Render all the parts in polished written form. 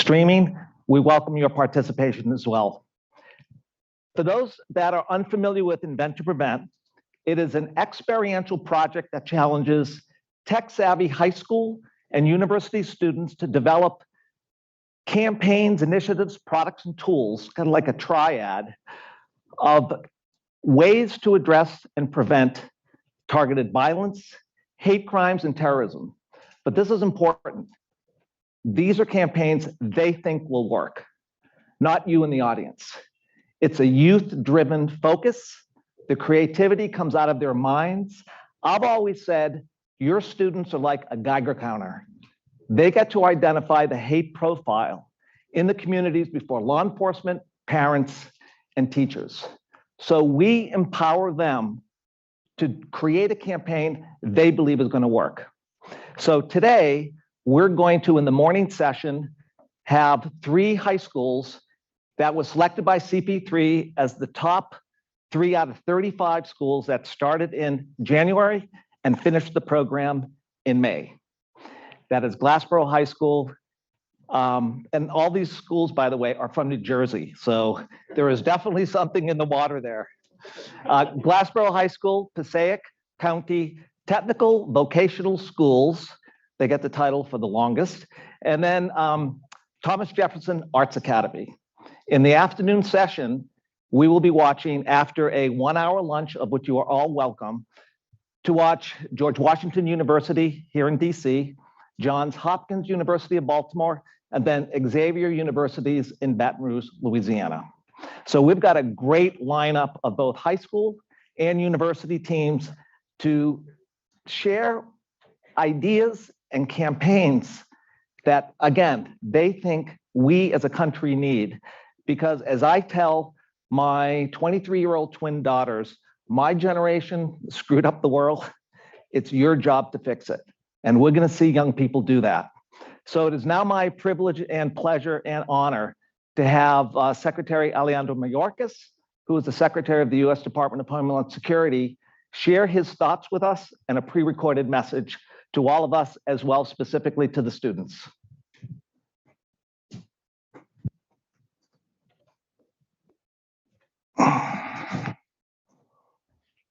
streaming, we welcome your participation as well. For those that are unfamiliar with Invent2Prevent, it is an experiential project that challenges tech-savvy high school and university students to develop campaigns, initiatives, products, and tools, kind of like a triad of ways to address and prevent targeted violence, hate crimes, and terrorism. But this is important. These are campaigns they think will work, not you in the audience. It's a youth-driven focus. The creativity comes out of their minds. I've always said, your students are like a Geiger counter. They get to identify the hate profile in the communities before law enforcement, parents, and teachers. So we empower them to create a campaign they believe is going to work. So today, we're going to, in the morning session, have 3 high schools that was selected by CP3 as the top 3 out of 35 schools that started in January and finished the program in May. That is Glassboro High School. And all these schools, by the way, are from New Jersey. So there is definitely something in the water there. Glassboro High School, Passaic County Technical Vocational Schools. They get the title for the longest. And then Thomas Jefferson Arts Academy. In the afternoon session, we will be watching, after a 1-hour lunch, of which you are all welcome, to watch George Washington University here in DC, Johns Hopkins University of Baltimore, and then Xavier Universities in Baton Rouge, Louisiana. So we've got a great lineup of both high school and university teams to share ideas and campaigns that, again, they think we as a country need. Because as I tell my 23-year-old twin daughters, my generation screwed up the world. It's your job to fix it. And we're going to see young people do that. So it is now my privilege and pleasure and honor to have Secretary Alejandro Mayorkas, who is the Secretary of the U.S. Department of Homeland Security, share his thoughts with us and a pre-recorded message to all of us, as well specifically to the students.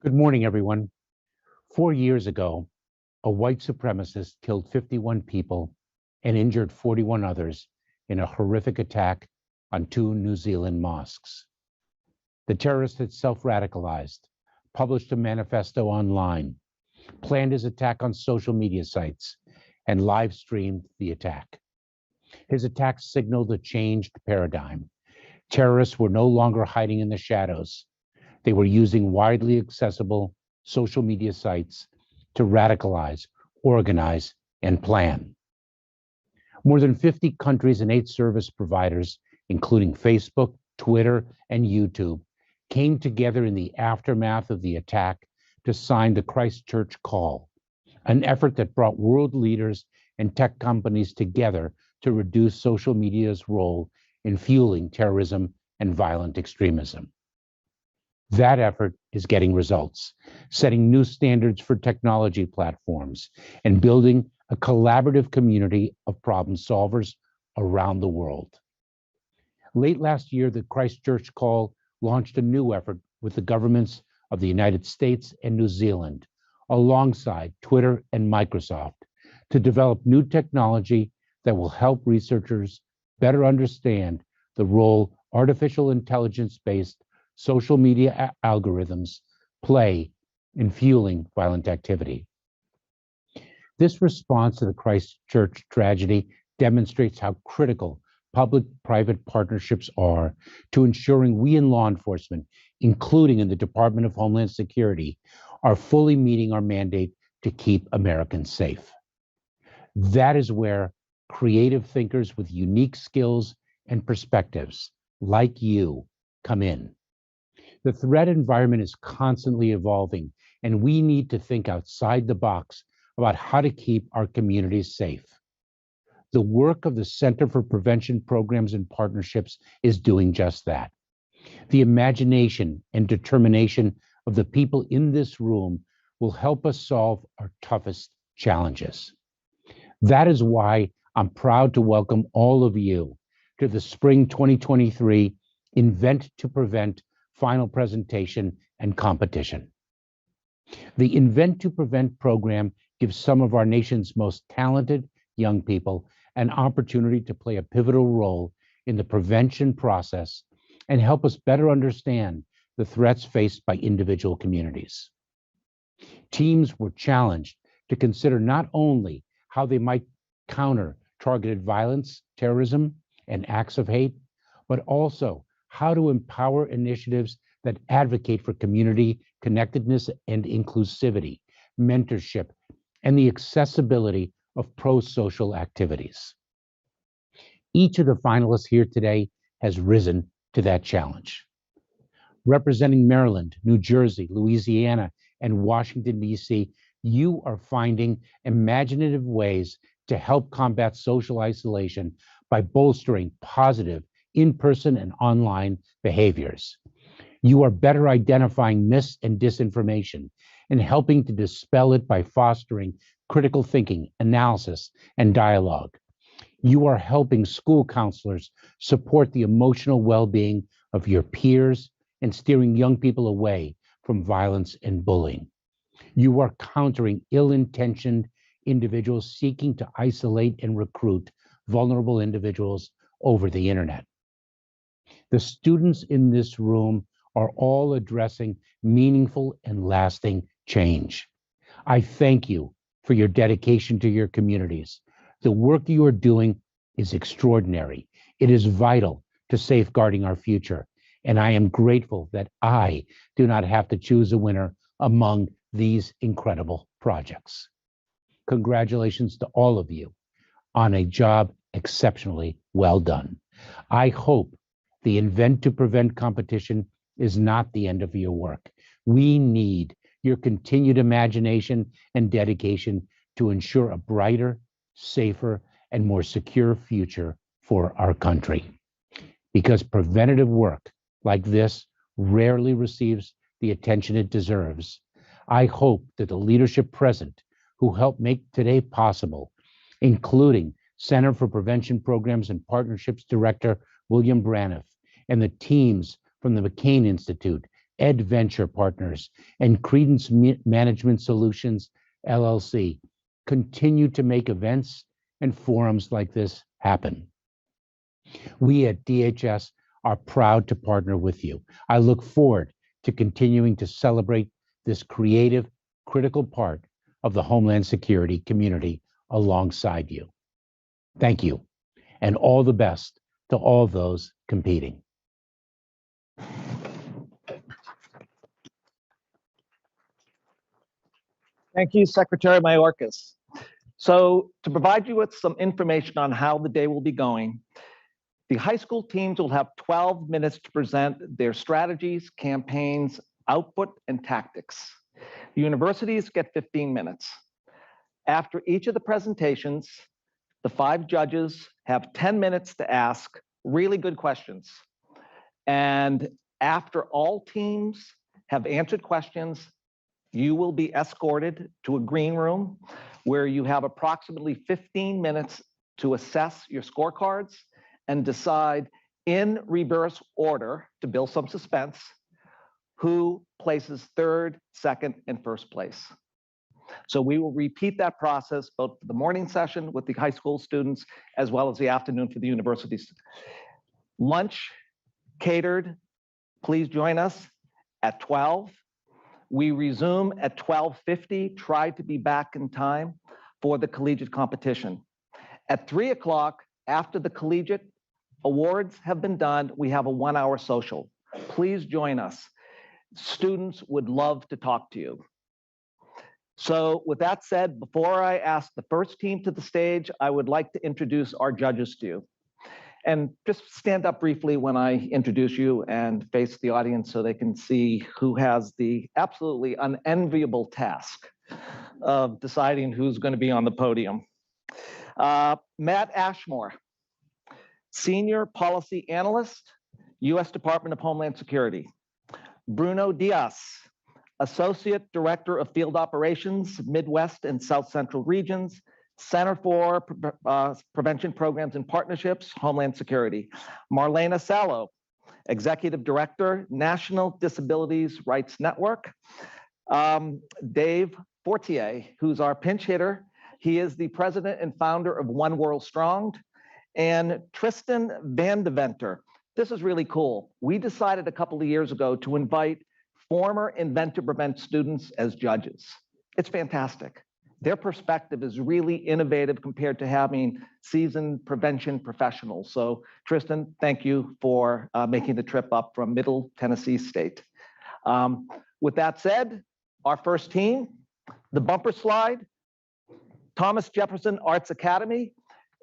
Good morning, everyone. 4 years ago, a white supremacist killed 51 people and injured 41 others in a horrific attack on 2 New Zealand mosques. The terrorist had self-radicalized, published a manifesto online, planned his attack on social media sites, and live-streamed the attack. His attack signaled a changed paradigm. Terrorists were no longer hiding in the shadows. They were using widely accessible social media sites to radicalize, organize, and plan. More than 50 countries and 8 service providers, including Facebook, Twitter, and YouTube, came together in the aftermath of the attack to sign the Christchurch Call, an effort that brought world leaders and tech companies together to reduce social media's role in fueling terrorism and violent extremism. That effort is getting results, setting new standards for technology platforms and building a collaborative community of problem solvers around the world. Late last year, the Christchurch Call launched a new effort with the governments of the United States and New Zealand, alongside Twitter and Microsoft, to develop new technology that will help researchers better understand the role artificial intelligence-based social media algorithms play in fueling violent activity. This response to the Christchurch tragedy demonstrates how critical public-private partnerships are to ensuring we in law enforcement, including in the Department of Homeland Security, are fully meeting our mandate to keep Americans safe. That is where creative thinkers with unique skills and perspectives, like you, come in. The threat environment is constantly evolving, and we need to think outside the box about how to keep our communities safe. The work of the Center for Prevention Programs and Partnerships is doing just that. The imagination and determination of the people in this room will help us solve our toughest challenges. That is why I'm proud to welcome all of you to the Spring 2023 Invent2Prevent final presentation and competition. The Invent2Prevent program gives some of our nation's most talented young people an opportunity to play a pivotal role in the prevention process and help us better understand the threats faced by individual communities. Teams were challenged to consider not only how they might counter targeted violence, terrorism, and acts of hate, but also how to empower initiatives that advocate for community connectedness and inclusivity, mentorship, and the accessibility of pro-social activities. Each of the finalists here today has risen to that challenge. Representing Maryland, New Jersey, Louisiana, and Washington, D.C., you are finding imaginative ways to help combat social isolation by bolstering positive in-person and online behaviors. You are better identifying mis and disinformation and helping to dispel it by fostering critical thinking, analysis, and dialogue. You are helping school counselors support the emotional well-being of your peers and steering young people away from violence and bullying. You are countering ill-intentioned individuals seeking to isolate and recruit vulnerable individuals over the internet. The students in this room are all addressing meaningful and lasting change. I thank you for your dedication to your communities. The work you are doing is extraordinary. It is vital to safeguarding our future. And I am grateful that I do not have to choose a winner among these incredible projects. Congratulations to all of you on a job exceptionally well done. I hope the Invent2Prevent competition is not the end of your work. We need your continued imagination and dedication to ensure a brighter, safer, and more secure future for our country. Because preventative work like this rarely receives the attention it deserves, I hope that the leadership present who helped make today possible, including Center for Prevention Programs and Partnerships Director William Braniff, and the teams from the McCain Institute, Ed Venture Partners, and Credence Management Solutions, LLC, continue to make events and forums like this happen. We at DHS are proud to partner with you. I look forward to continuing to celebrate this creative, critical part of the Homeland Security community alongside you. Thank you, and all the best to all those competing. Thank you, Secretary Mayorkas. So to provide you with some information on how the day will be going, the high school teams will have 12 minutes to present their strategies, campaigns, output, and tactics. The universities get 15 minutes. After each of the presentations, the 5 judges have 10 minutes to ask really good questions. And after all teams have answered questions, you will be escorted to a green room where you have approximately 15 minutes to assess your scorecards and decide in reverse order, to build some suspense, who places third, second, and first place. So we will repeat that process both for the morning session with the high school students as well as the afternoon for the universities. Lunch catered, please join us at 12. We resume at 12:50, try to be back in time for the collegiate competition. At 3 o'clock, after the collegiate awards have been done, we have a 1-hour social. Please join us. Students would love to talk to you. So with that said, before I ask the first team to the stage, I would like to introduce our judges to you. And just stand up briefly when I introduce you and face the audience so they can see who has the absolutely unenviable task of deciding who's going to be on the podium. Matt Ashmore, Senior Policy Analyst, U.S. Department of Homeland Security. Bruno Diaz, Associate Director of Field Operations, Midwest and South Central Regions, Center for Prevention Programs and Partnerships, Homeland Security. Marlena Salo, Executive Director, National Disabilities Rights Network. Dave Fortier, who's our pinch hitter. He is the president and founder of One World Strong. And Tristan Van Deventer. This is really cool. We decided a couple of years ago to invite former Invent2Prevent students as judges. It's fantastic. Their perspective is really innovative compared to having seasoned prevention professionals. So Tristan, thank you for making the trip up from Middle Tennessee State. With that said, our first team, the bumper slide, Thomas Jefferson Arts Academy,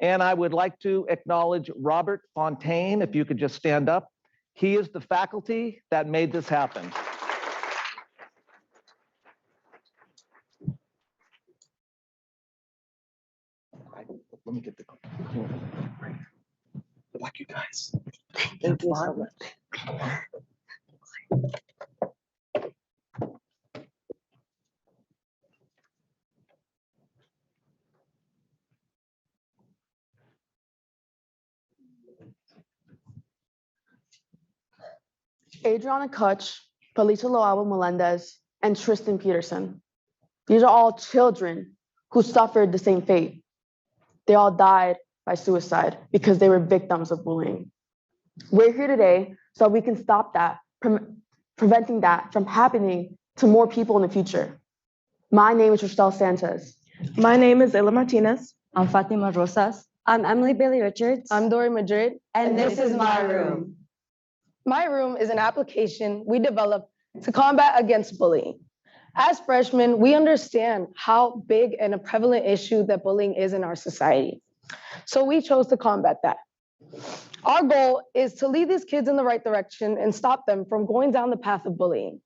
and I would like to acknowledge Robert Fontaine, if you could just stand up. He is the faculty that made this happen. Let me get the like you guys. Thank you so much. Adriana Kutch, Palisa Loabo Melendez, and Tristan Peterson. These are all children who suffered the same fate. They all died by suicide because they were victims of bullying. We're here today so we can stop that, preventing that from happening to more people in the future. My name is Rochelle Sanchez. My name is Ella Martinez. I'm Fatima Rosas. I'm Emily Bailey Richards. I'm Dory Madrid. And this is My Room. My Room is an application we developed to combat against bullying. As freshmen, we understand how big and a prevalent issue that bullying is in our society. So we chose to combat that. Our goal is to lead these kids in the right direction and stop them from going down the path of bullying.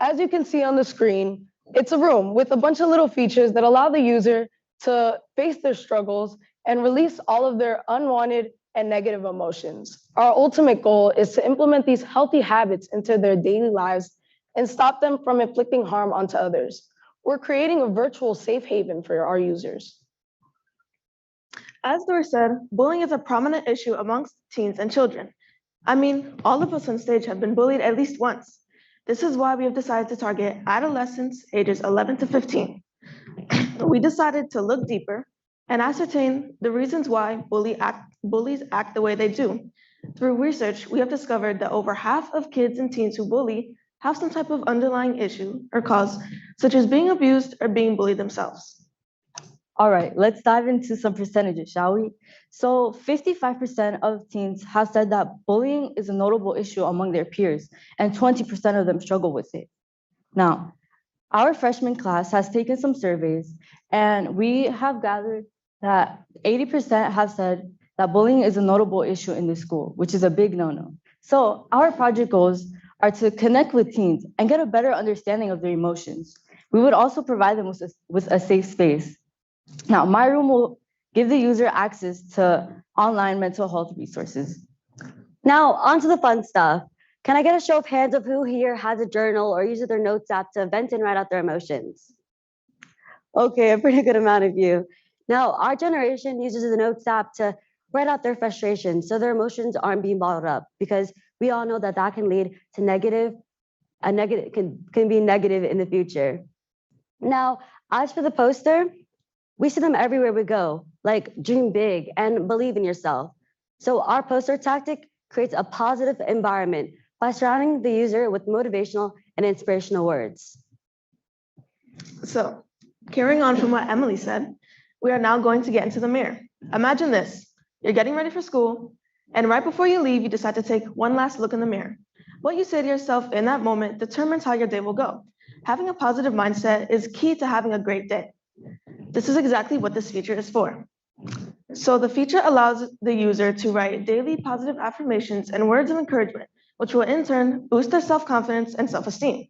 As you can see on the screen, it's a room with a bunch of little features that allow the user to face their struggles and release all of their unwanted and negative emotions. Our ultimate goal is to implement these healthy habits into their daily lives and stop them from inflicting harm onto others. We're creating a virtual safe haven for our users. As Dory said, bullying is a prominent issue amongst teens and children. I mean, all of us on stage have been bullied at least once. This is why we have decided to target adolescents ages 11 to 15. We decided to look deeper and ascertain the reasons why bullies act the way they do. Through research, we have discovered that over half of kids and teens who bully have some type of underlying issue or cause, such as being abused or being bullied themselves. All right, let's dive into some percentages, shall we? So 55% of teens have said that bullying is a notable issue among their peers, and 20% of them struggle with it. Now, our freshman class has taken some surveys, and we have gathered that 80% have said that bullying is a notable issue in the school, which is a big no-no. So our project goals are to connect with teens and get a better understanding of their emotions. We would also provide them with a safe space. Now, My Room will give the user access to online mental health resources. Now, on to the fun stuff. Can I get a show of hands of who here has a journal or uses their notes app to vent and write out their emotions? Okay, a pretty good amount of you. Now, our generation uses the notes app to write out their frustrations so their emotions aren't being bottled up, because we all know that that can lead to can be negative in the future. Now, as for the poster, we see them everywhere we go, like dream big and believe in yourself. So our poster tactic creates a positive environment by surrounding the user with motivational and inspirational words. So, carrying on from what Emily said, we are now going to get into the mirror. Imagine this. You're getting ready for school, and right before you leave, you decide to take one last look in the mirror. What you say to yourself in that moment determines how your day will go. Having a positive mindset is key to having a great day. This is exactly what this feature is for. So the feature allows the user to write daily positive affirmations and words of encouragement, which will in turn boost their self-confidence and self-esteem.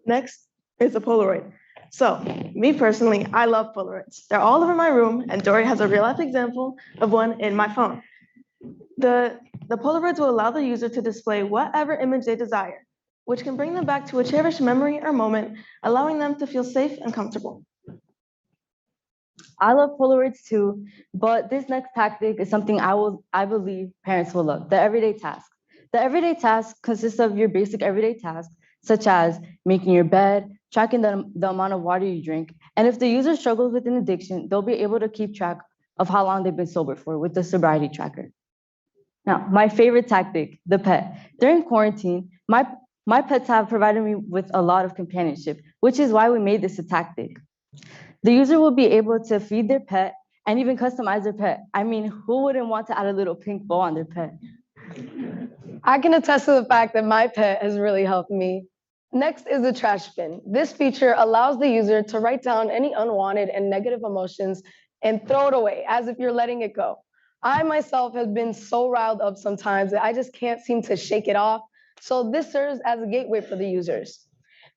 Next is a Polaroid. So, me personally, I love Polaroids. They're all over my room, and Dory has a real-life example of one in my phone. The Polaroids will allow the user to display whatever image they desire. which can bring them back to a cherished memory or moment, allowing them to feel safe and comfortable. I love Polaroids too, but this next tactic is something I believe parents will love, the everyday task. The everyday task consists of your basic everyday tasks, such as making your bed, tracking the amount of water you drink, and if the user struggles with an addiction, they'll be able to keep track of how long they've been sober for with the sobriety tracker. Now, my favorite tactic, the pet. During quarantine, my pets have provided me with a lot of companionship, which is why we made this a tactic. The user will be able to feed their pet and even customize their pet. I mean, who wouldn't want to add a little pink bow on their pet? I can attest to the fact that my pet has really helped me. Next is the trash bin. This feature allows the user to write down any unwanted and negative emotions and throw it away as if you're letting it go. I myself have been so riled up sometimes that I just can't seem to shake it off. So this serves as a gateway for the users.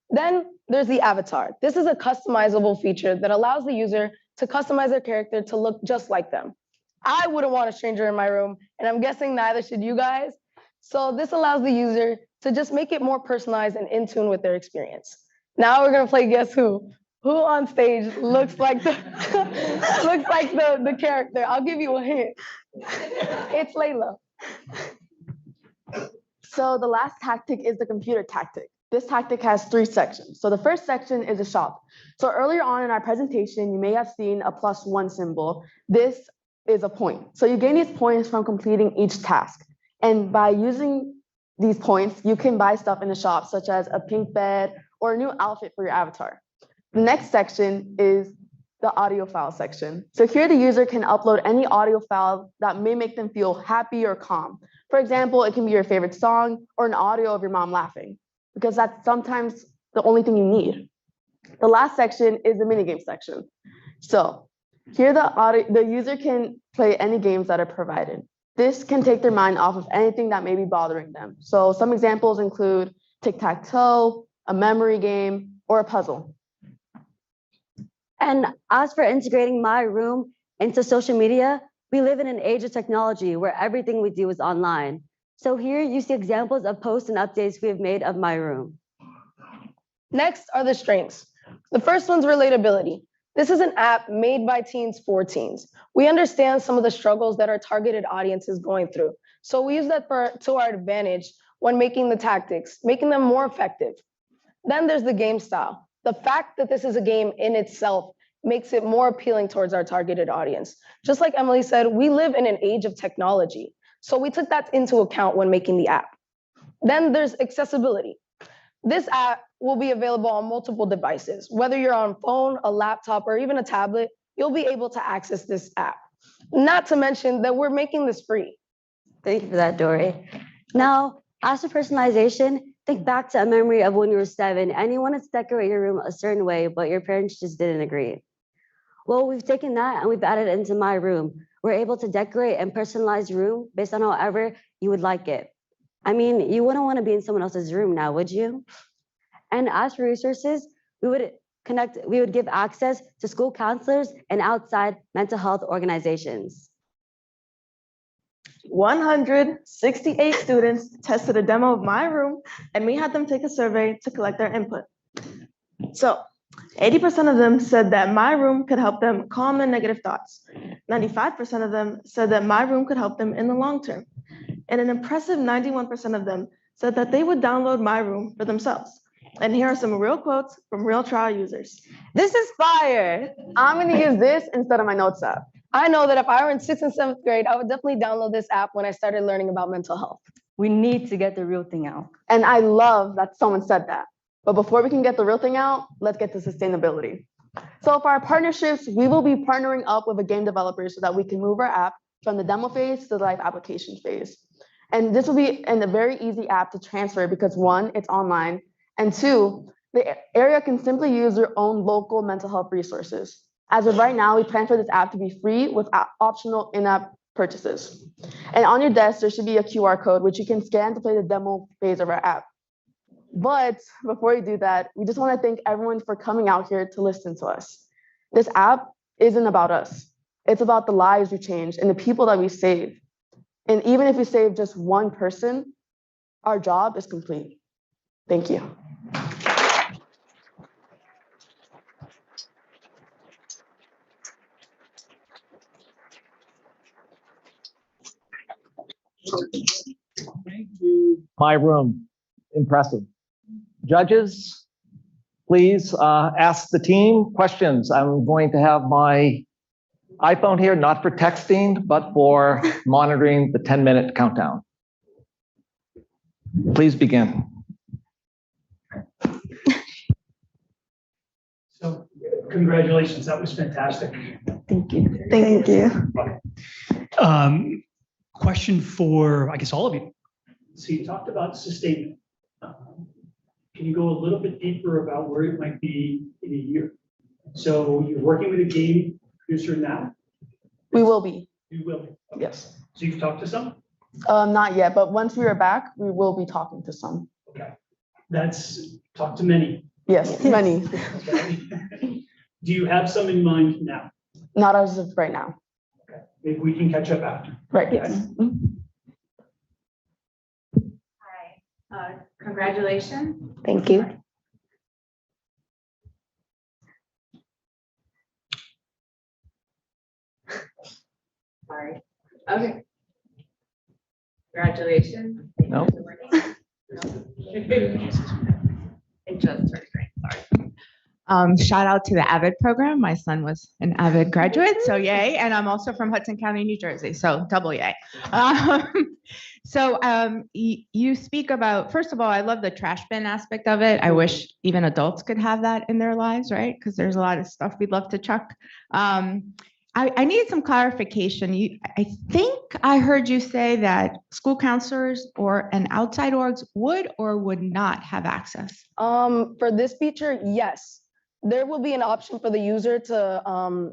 Then there's the avatar. This is a customizable feature that allows the user to customize their character to look just like them. I wouldn't want a stranger in my room, and I'm guessing neither should you guys. So this allows the user to just make it more personalized and in tune with their experience. Now we're gonna play Guess Who. Who on stage looks like the looks like the character? I'll give you a hint. It's Layla. So the last tactic is the computer tactic. This tactic has 3 sections. So the first section is a shop. So earlier on in our presentation, you may have seen a +1 symbol. This is a point. So you gain these points from completing each task. And by using these points, you can buy stuff in the shop, such as a pink bed or a new outfit for your avatar. The next section is the audio file section. So here the user can upload any audio file that may make them feel happy or calm. For example, it can be your favorite song or an audio of your mom laughing, because that's sometimes the only thing you need. The last section is the minigame section. So here the user can play any games that are provided. This can take their mind off of anything that may be bothering them. So some examples include tic-tac-toe, a memory game, or a puzzle. And as for integrating my room into social media, we live in an age of technology where everything we do is online. So here you see examples of posts and updates we have made of my room. Next are the strengths. The first one's relatability. This is an app made by teens for teens. We understand some of the struggles that our targeted audience is going through. So we use that to our advantage when making the tactics, making them more effective. Then there's the game style. The fact that this is a game in itself makes it more appealing towards our targeted audience. Just like Emily said, we live in an age of technology. So we took that into account when making the app. Then there's accessibility. This app will be available on multiple devices. Whether you're on phone, a laptop, or even a tablet, you'll be able to access this app. Not to mention that we're making this free. Thank you for that, Dory. Now, as for personalization, think back to a memory of when you were 7 and you wanted to decorate your room a certain way, but your parents just didn't agree. Well, we've taken that and we've added it into my room. We're able to decorate and personalize your room based on however you would like it. I mean, you wouldn't want to be in someone else's room now, would you? And as for resources, we would give access to school counselors and outside mental health organizations. 168 students tested a demo of my room, and we had them take a survey to collect their input. So 80% of them said that my room could help them calm their negative thoughts. 95% of them said that my room could help them in the long term. And an impressive 91% of them said that they would download my room for themselves. And here are some real quotes from real trial users. "This is fire. I'm gonna use this instead of my notes app." I know that if I were in 6th and 7th grade, I would definitely download this app when I started learning about mental health. We need to get the real thing out. And I love that someone said that. But before we can get the real thing out, let's get to sustainability. So for our partnerships, we will be partnering up with a game developer so that we can move our app from the demo phase to the live application phase. And this will be a very easy app to transfer because 1, it's online, and 2, the area can simply use their own local mental health resources. As of right now, we plan for this app to be free with optional in-app purchases. And on your desk, there should be a QR code, which you can scan to play the demo phase of our app. But before we do that, we just want to thank everyone for coming out here to listen to us. This app isn't about us. It's about the lives we change and the people that we save. And even if we save just one person, our job is complete. Thank you. My room, impressive. Judges, please ask the team questions. I'm going to have my iPhone here, not for texting, but for monitoring the 10-minute countdown. Please begin. So congratulations, that was fantastic. Thank you. Thank you. Question for, I guess, all of you. So you talked about sustainment. Can you go a little bit deeper about where it might be in a year? So you're working with a game producer now? We will be. You will be. Okay. Yes. So you've talked to some? Not yet, but once we are back, we will be talking to some. Okay. That's, talk to many. Yes, many. Okay. Do you have some in mind now? Not as of right now. Okay. Maybe we can catch up after. Right, Okay. yes. Hi, congratulations. Thank you. Sorry. Okay. Congratulations. No. It just started, sorry. Shout out to the AVID program. My son was an AVID graduate, so yay. And I'm also from Hudson County, New Jersey, so double yay. You speak about, first of all, I love the trash bin aspect of it. I wish even adults could have that in their lives, right? Because there's a lot of stuff we'd love to chuck. I need some clarification. I think I heard you say that school counselors and outside orgs would or would not have access. For this feature, yes. There will be an option for the user to,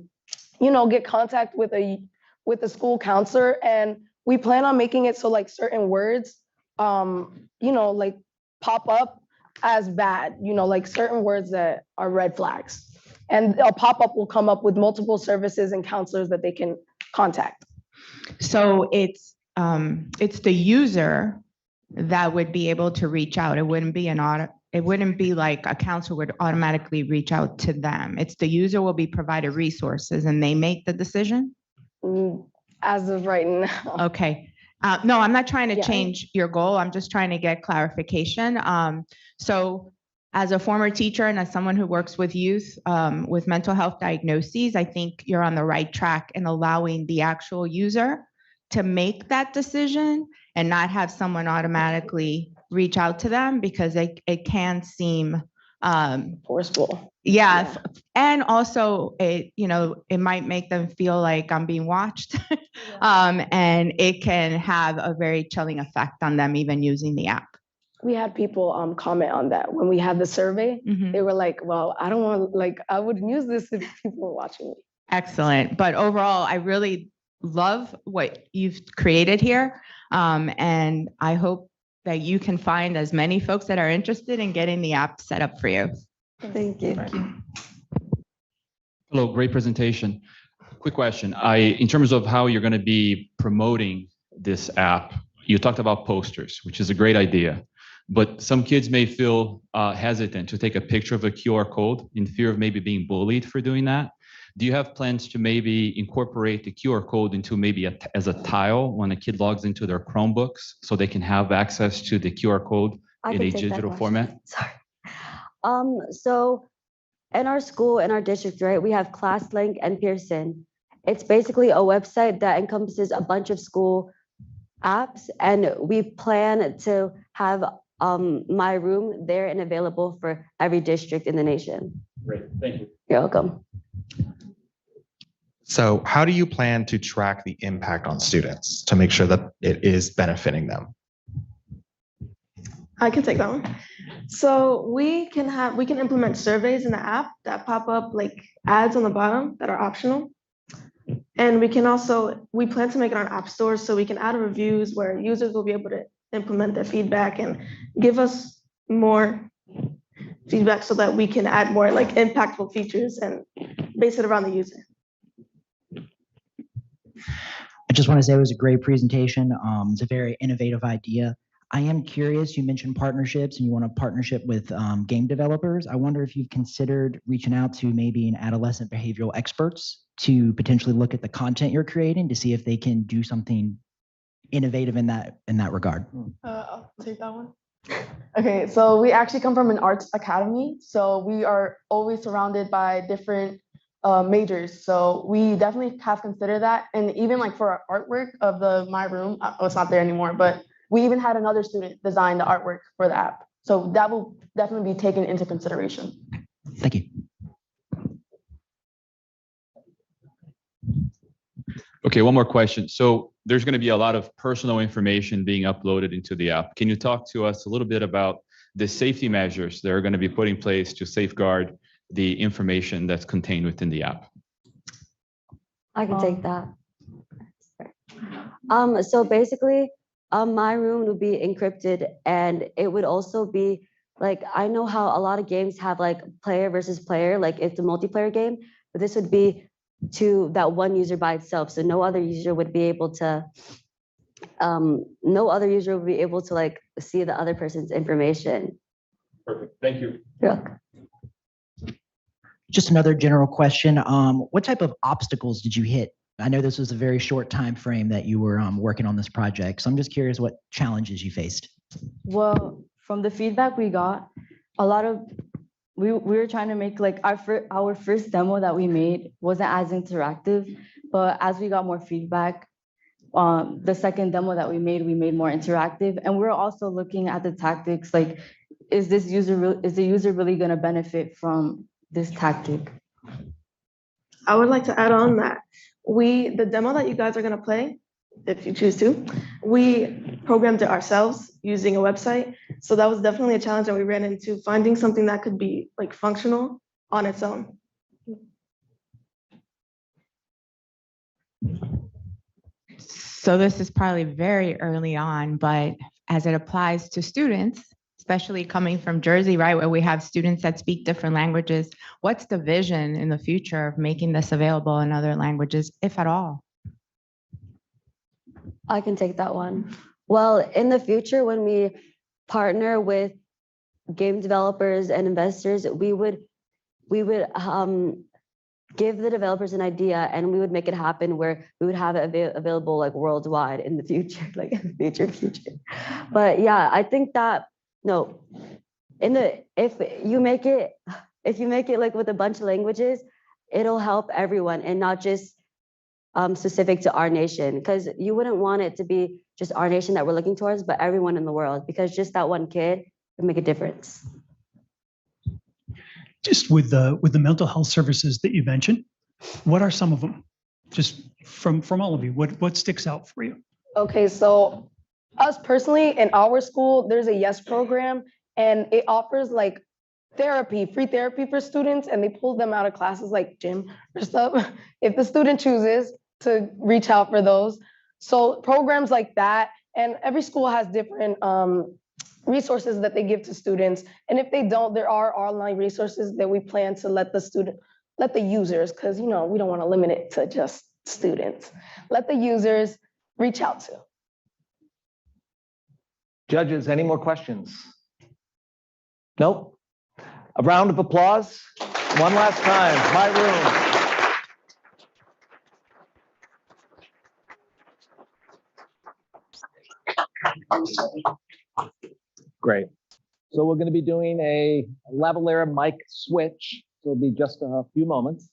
get contact with a school counselor, and we plan on making it so like certain words, like pop up as bad, like certain words that are red flags. And a pop-up will come up with multiple services and counselors that they can contact. So it's the user that would be able to reach out. It wouldn't be like a counselor would automatically reach out to them. It's the user will be provided resources and they make the decision? As of right now. Okay. No, I'm not trying to Yeah. change your goal. I'm just trying to get clarification. So as a former teacher and as someone who works with youth with mental health diagnoses, I think you're on the right track in allowing the actual user to make that decision and not have someone automatically reach out to them, because it can seem Forceful. yeah. And also it might make them feel like I'm being watched. And it can have a very chilling effect on them even using the app. We had people comment on that when we had the survey. Mhm. They were like, well, I don't want, I wouldn't use this if people were watching me. Excellent. But overall, I really love what you've created here. And I hope that you can find as many folks that are interested in getting the app set up for you. Thank you. Hello, great presentation. Quick question. In terms of how you're going to be promoting this app, you talked about posters, which is a great idea. But some kids may feel hesitant to take a picture of a QR code in fear of maybe being bullied for doing that. Do you have plans to maybe incorporate the QR code into maybe as a tile when a kid logs into their Chromebooks so they can have access to the QR code in a digital format? Sorry. So in our school, in our district, right, we have ClassLink and Pearson. It's basically a website that encompasses a bunch of school apps, and we plan to have My Room there and available for every district in the nation. Great, thank you. You're welcome. So how do you plan to track the impact on students to make sure that it is benefiting them? I can take that one. So we can implement surveys in the app that pop up like ads on the bottom that are optional. And we plan to make it on app stores so we can add reviews where users will be able to implement their feedback and give us more feedback so that we can add more like impactful features and base it around the user. I just want to say it was a great presentation. It's a very innovative idea. I am curious, you mentioned partnerships and you want a partnership with game developers. I wonder if you've considered reaching out to maybe an adolescent behavioral experts to potentially look at the content you're creating to see if they can do something innovative in that regard. I'll take that one. Okay, so we actually come from an arts academy, so we are always surrounded by different majors. So we definitely have considered that, and even like for our artwork of my room, oh, it's not there anymore, but we even had another student design the artwork for the app. So that will definitely be taken into consideration. Thank you. Okay, one more question. So there's going to be a lot of personal information being uploaded into the app. Can you talk to us a little bit about the safety measures that are going to be put in place to safeguard the information that's contained within the app? I can take that. So basically, my room would be encrypted, and it would also be like, I know how a lot of games have like player versus player, like it's a multiplayer game, but this would be to that one user by itself. So no other user would be able to, like see the other person's information. Perfect. Thank you. Yeah. Just another general question. What type of obstacles did you hit? I know this was a very short time frame that you were working on this project. So I'm just curious what challenges you faced. Well, from the feedback we got, a lot of we were trying to make like our first demo that we made wasn't as interactive, but as we got more feedback, the second demo that we made more interactive, and we're also looking at the tactics like, is the user really going to benefit from this tactic? I would like to add on that the demo that you guys are going to play, if you choose to, we programmed it ourselves using a website. So that was definitely a challenge that we ran into, finding something that could be like functional on its own. So this is probably very early on, but as it applies to students, especially coming from Jersey, right, where we have students that speak different languages, what's the vision in the future of making this available in other languages, if at all? I can take that one. Well, in the future, when we partner with game developers and investors, we would give the developers an idea, and we would make it happen where we would have it available like worldwide in the future, like in the future. But yeah, I think that if you make it like with a bunch of languages, it'll help everyone and not just specific to our nation, because you wouldn't want it to be just our nation that we're looking towards, but everyone in the world, because just that one kid would make a difference. Just with the mental health services that you mentioned, what are some of them? Just from all of you, what sticks out for you? Okay, so us personally in our school, there's a YES program, and it offers like free therapy for students, and they pull them out of classes like gym or stuff if the student chooses to reach out for those. So programs like that, and every school has different resources that they give to students. And if they don't, there are online resources that we plan to let the users, because we don't want to limit it to just students, let the users reach out to. Judges, any more questions? Nope. A round of applause. One last time, my room. Great. So we're going to be doing a lavalier mic switch. So it'll be just a few moments.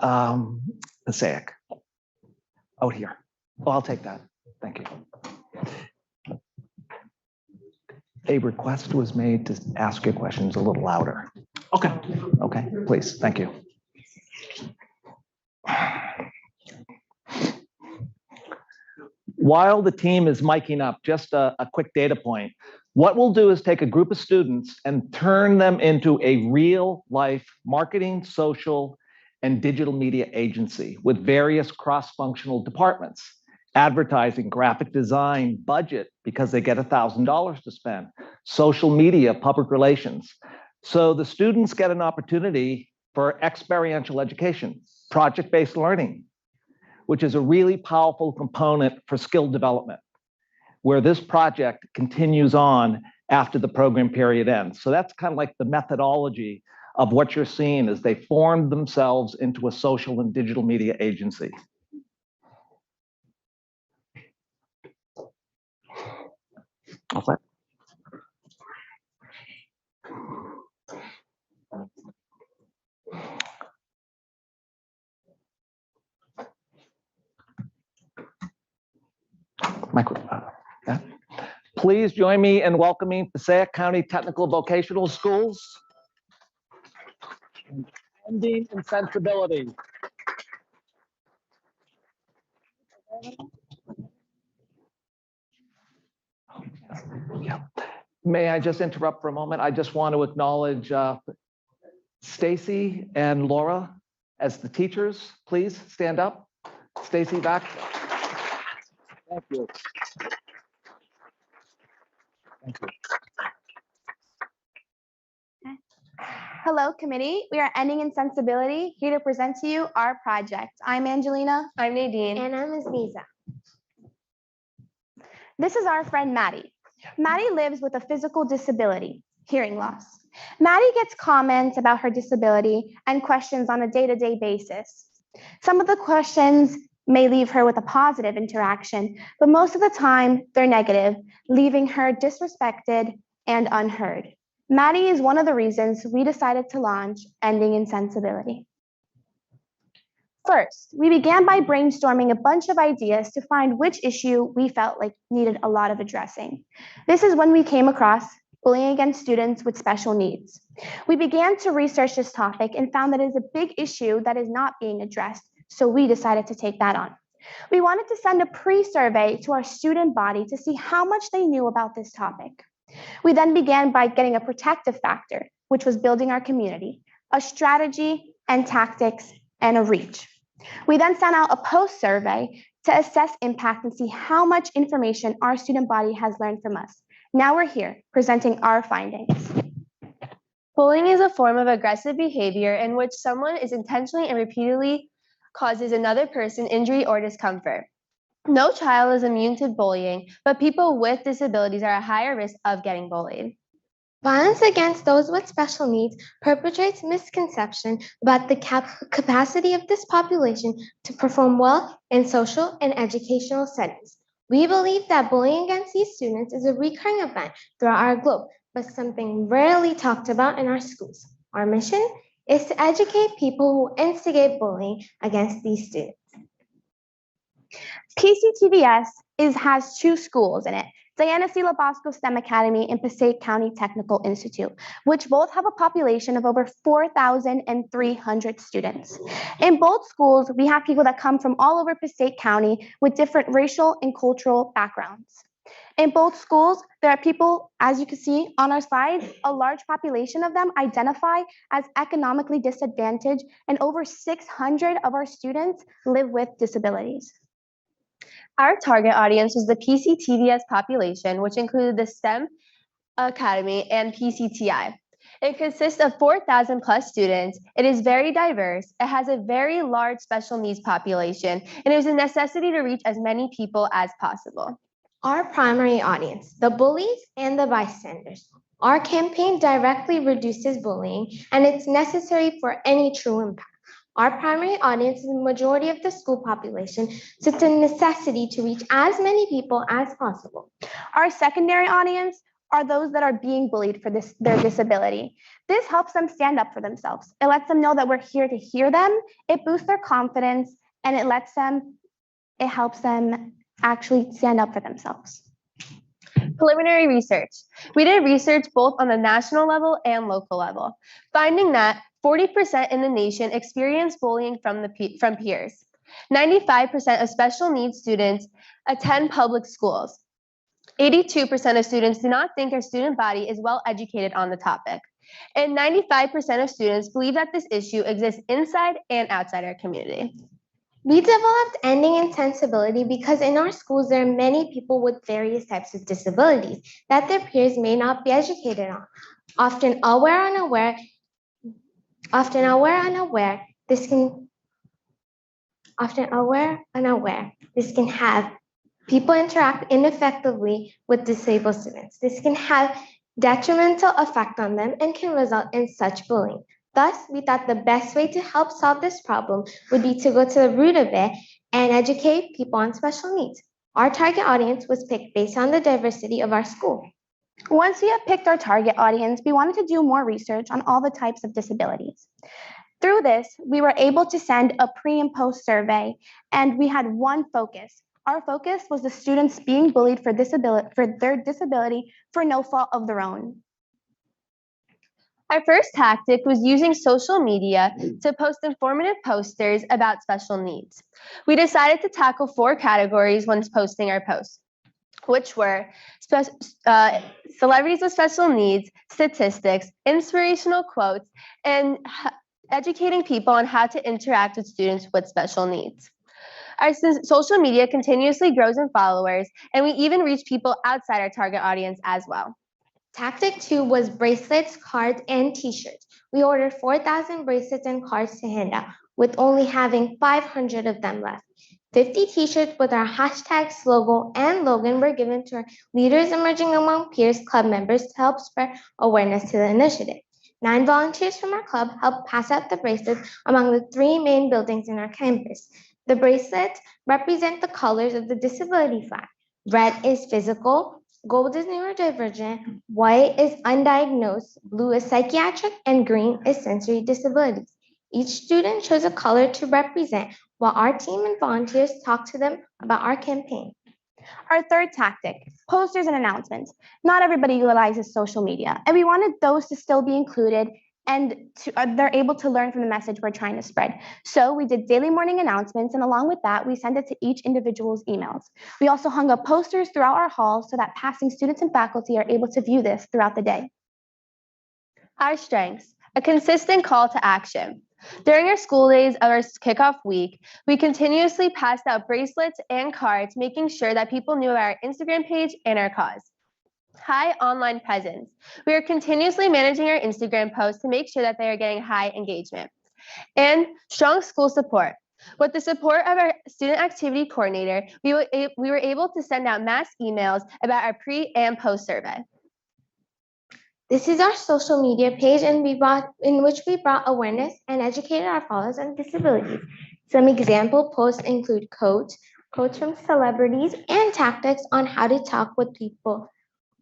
Passaic. Out here. Oh, I'll take that. Thank you. A request was made to ask your questions a little louder. Okay. Okay, please. Thank you. While the team is miking up, just a quick data point. What we'll do is take a group of students and turn them into a real life marketing, social, and digital media agency with various cross-functional departments, advertising, graphic design, budget, because they get $1,000 to spend, social media, public relations. So the students get an opportunity for experiential education, project-based learning, which is a really powerful component for skill development. where this project continues on after the program period ends. So that's kind of like the methodology of what you're seeing as they formed themselves into a social and digital media agency. All set. Yeah. Please join me in welcoming Passaic County Technical Vocational Schools. Ending in sensibility. Yeah. May I just interrupt for a moment? I just want to acknowledge Stacy and Laura as the teachers. Please stand up. Stacy, back. Thank you. Thank you. Hello, committee. We are ending in sensibility, here to present to you our project. I'm Angelina. I'm Nadine. And I'm Aziza. This is our friend Maddie. Maddie lives with a physical disability, hearing loss. Maddie gets comments about her disability and questions on a day-to-day basis. Some of the questions may leave her with a positive interaction, but most of the time they're negative, leaving her disrespected and unheard. Maddie is one of the reasons we decided to launch Ending in Sensibility. First, we began by brainstorming a bunch of ideas to find which issue we felt like needed a lot of addressing. This is when we came across bullying against students with special needs. We began to research this topic and found that it is a big issue that is not being addressed, so we decided to take that on. We wanted to send a pre-survey to our student body to see how much they knew about this topic. We then began by getting a protective factor, which was building our community, a strategy and tactics, and a reach. We then sent out a post-survey to assess impact and see how much information our student body has learned from us. Now we're here presenting our findings. Bullying is a form of aggressive behavior in which someone is intentionally and repeatedly causes another person injury or discomfort. No child is immune to bullying, but people with disabilities are at higher risk of getting bullied. Violence against those with special needs perpetuates misconception about the capacity of this population to perform well in social and educational settings. We believe that bullying against these students is a recurring event throughout our globe, but something rarely talked about in our schools. Our mission is to educate people who instigate bullying against these students. PCTVS has two schools in it, Diana C. Labasco STEM Academy and Passaic County Technical Institute, which both have a population of over 4,300 students. In both schools, we have people that come from all over Passaic County with different racial and cultural backgrounds. In both schools, there are people, as you can see on our slides, a large population of them identify as economically disadvantaged, and over 600 of our students live with disabilities. Our target audience was the PCTVS population, which included the STEM Academy and PCTI. It consists of 4,000 plus students. It is very diverse. It has a very large special needs population, and it is a necessity to reach as many people as possible. Our primary audience, the bullies and the bystanders. Our campaign directly reduces bullying, and it's necessary for any true impact. Our primary audience is the majority of the school population, so it's a necessity to reach as many people as possible. Our secondary audience are those that are being bullied for their disability. This helps them stand up for themselves. It lets them know that we're here to hear them. It boosts their confidence, and it helps them actually stand up for themselves. Preliminary research. We did research both on the national level and local level, finding that 40% in the nation experience bullying from peers. 95% of special needs students attend public schools. 82% of students do not think their student body is well educated on the topic. And 95% of students believe that this issue exists inside and outside our community. We developed Ending in Sensibility because in our schools, there are many people with various types of disabilities that their peers may not be educated on. Often aware and unaware, this can have People interact ineffectively with disabled students. This can have detrimental effect on them and can result in such bullying. Thus, we thought the best way to help solve this problem would be to go to the root of it and educate people on special needs. Our target audience was picked based on the diversity of our school. Once we have picked our target audience, we wanted to do more research on all the types of disabilities. Through this, we were able to send a pre and post survey, and we had one focus. Our focus was the students being bullied for their disability for no fault of their own. Our first tactic was using social media to post informative posters about special needs. We decided to tackle 4 categories when posting our posts, which were celebrities with special needs, statistics, inspirational quotes, and educating people on how to interact with students with special needs. Our social media continuously grows in followers, and we even reach people outside our target audience as well. Tactic 2 was bracelets, cards, and t-shirts. We ordered 4,000 bracelets and cards to hand out, with only having 500 of them left. 50 t-shirts with our hashtag, logo, and Logan were given to our Leaders Emerging Among Peers club members to help spread awareness to the initiative. 9 volunteers from our club helped pass out the bracelets among the 3 main buildings in our campus. The bracelets represent the colors of the disability flag. Red is physical, gold is neurodivergent, white is undiagnosed, blue is psychiatric, and green is sensory disabilities. Each student chose a color to represent, while our team and volunteers talked to them about our campaign. Our third tactic, posters and announcements. Not everybody utilizes social media, and we wanted those to still be included and they're able to learn from the message we're trying to spread. So we did daily morning announcements, and along with that, we sent it to each individual's emails. We also hung up posters throughout our halls so that passing students and faculty are able to view this throughout the day. Our strengths, a consistent call to action. During our school days of our kickoff week, we continuously passed out bracelets and cards, making sure that people knew about our Instagram page and our cause. High online presence. We are continuously managing our Instagram posts to make sure that they are getting high engagement. And strong school support. With the support of our student activity coordinator, we were able to send out mass emails about our pre and post survey. This is our social media page in which we brought awareness and educated our followers on disabilities. Some example posts include quotes from celebrities, and tactics on how to talk with people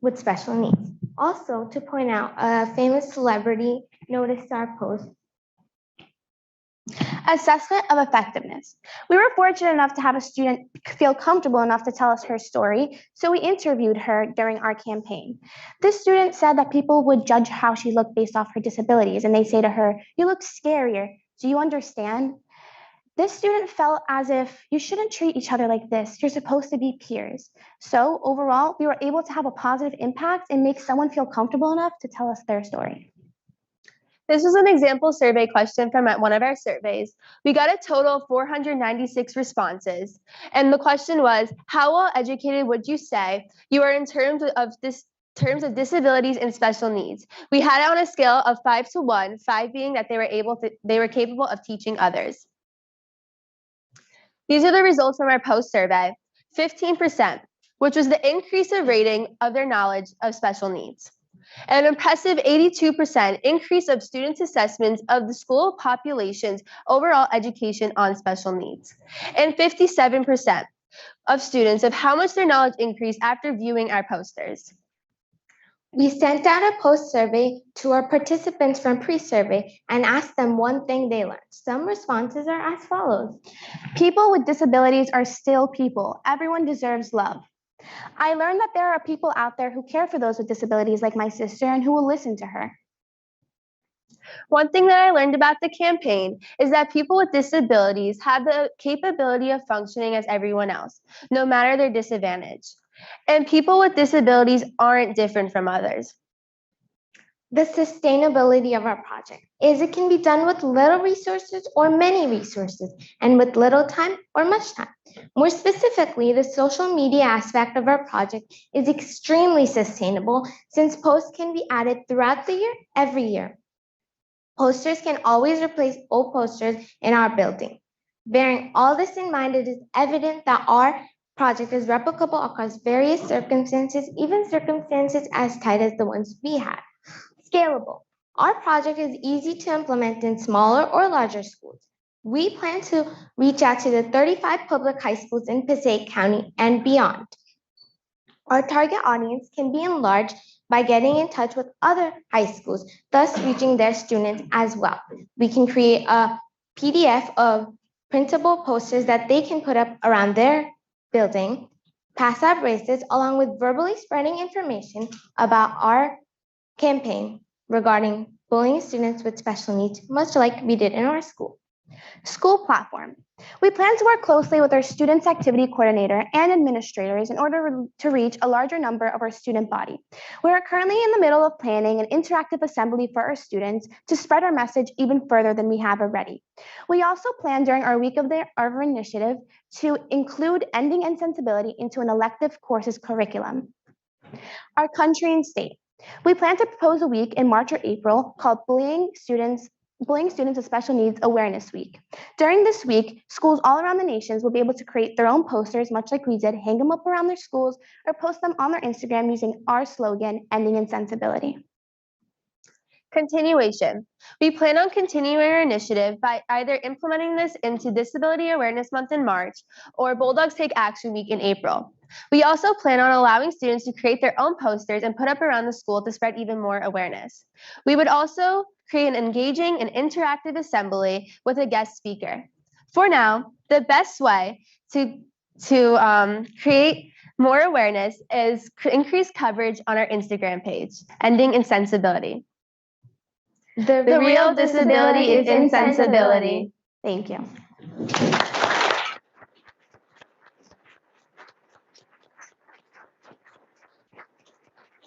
with special needs. Also, to point out, a famous celebrity noticed our post. Assessment of effectiveness. We were fortunate enough to have a student feel comfortable enough to tell us her story, so we interviewed her during our campaign. This student said that people would judge how she looked based off her disabilities, and they say to her, "You look scarier. Do you understand?" This student felt as if you shouldn't treat each other like this. You're supposed to be peers. So overall, we were able to have a positive impact and make someone feel comfortable enough to tell us their story. This was an example survey question from one of our surveys. We got a total of 496 responses. And the question was, how well educated would you say you are in terms of disabilities and special needs? We had it on a scale of 5 to 1, 5 being that they were capable of teaching others. These are the results from our post survey. 15%, which was the increase of rating of their knowledge of special needs. An impressive 82% increase of students' assessments of the school population's overall education on special needs. And 57% of students of how much their knowledge increased after viewing our posters. We sent out a post survey to our participants from pre-survey and asked them one thing they learned. Some responses are as follows. People with disabilities are still people. Everyone deserves love. I learned that there are people out there who care for those with disabilities like my sister and who will listen to her. One thing that I learned about the campaign is that people with disabilities have the capability of functioning as everyone else, no matter their disadvantage. And people with disabilities aren't different from others. The sustainability of our project is it can be done with little resources or many resources, and with little time or much time. More specifically, the social media aspect of our project is extremely sustainable since posts can be added throughout the year, every year. Posters can always replace old posters in our building. Bearing all this in mind, it is evident that our project is replicable across various circumstances, even circumstances as tight as the ones we had. Scalable. Our project is easy to implement in smaller or larger schools. We plan to reach out to the 35 public high schools in Passaic County and beyond. Our target audience can be enlarged by getting in touch with other high schools, thus reaching their students as well. We can create a PDF of printable posters that they can put up around their building, pass out bracelets, along with verbally spreading information about our campaign regarding bullying students with special needs, much like we did in our school. School platform. We plan to work closely with our students' activity coordinator and administrators in order to reach a larger number of our student body. We are currently in the middle of planning an interactive assembly for our students to spread our message even further than we have already. We also plan during our week of our initiative to include ending insensibility into an elective courses curriculum. Our country and state. We plan to propose a week in March or April called Bullying Students with Special Needs Awareness Week. During this week, schools all around the nations will be able to create their own posters, much like we did, hang them up around their schools, or post them on their Instagram using our slogan, Ending Insensibility. Continuation. We plan on continuing our initiative by either implementing this into Disability Awareness Month in March or Bulldogs Take Action Week in April. We also plan on allowing students to create their own posters and put up around the school to spread even more awareness. We would also create an engaging and interactive assembly with a guest speaker. For now, the best way to create more awareness is increase coverage on our Instagram page, Ending Insensibility. The real disability is insensibility. Thank you.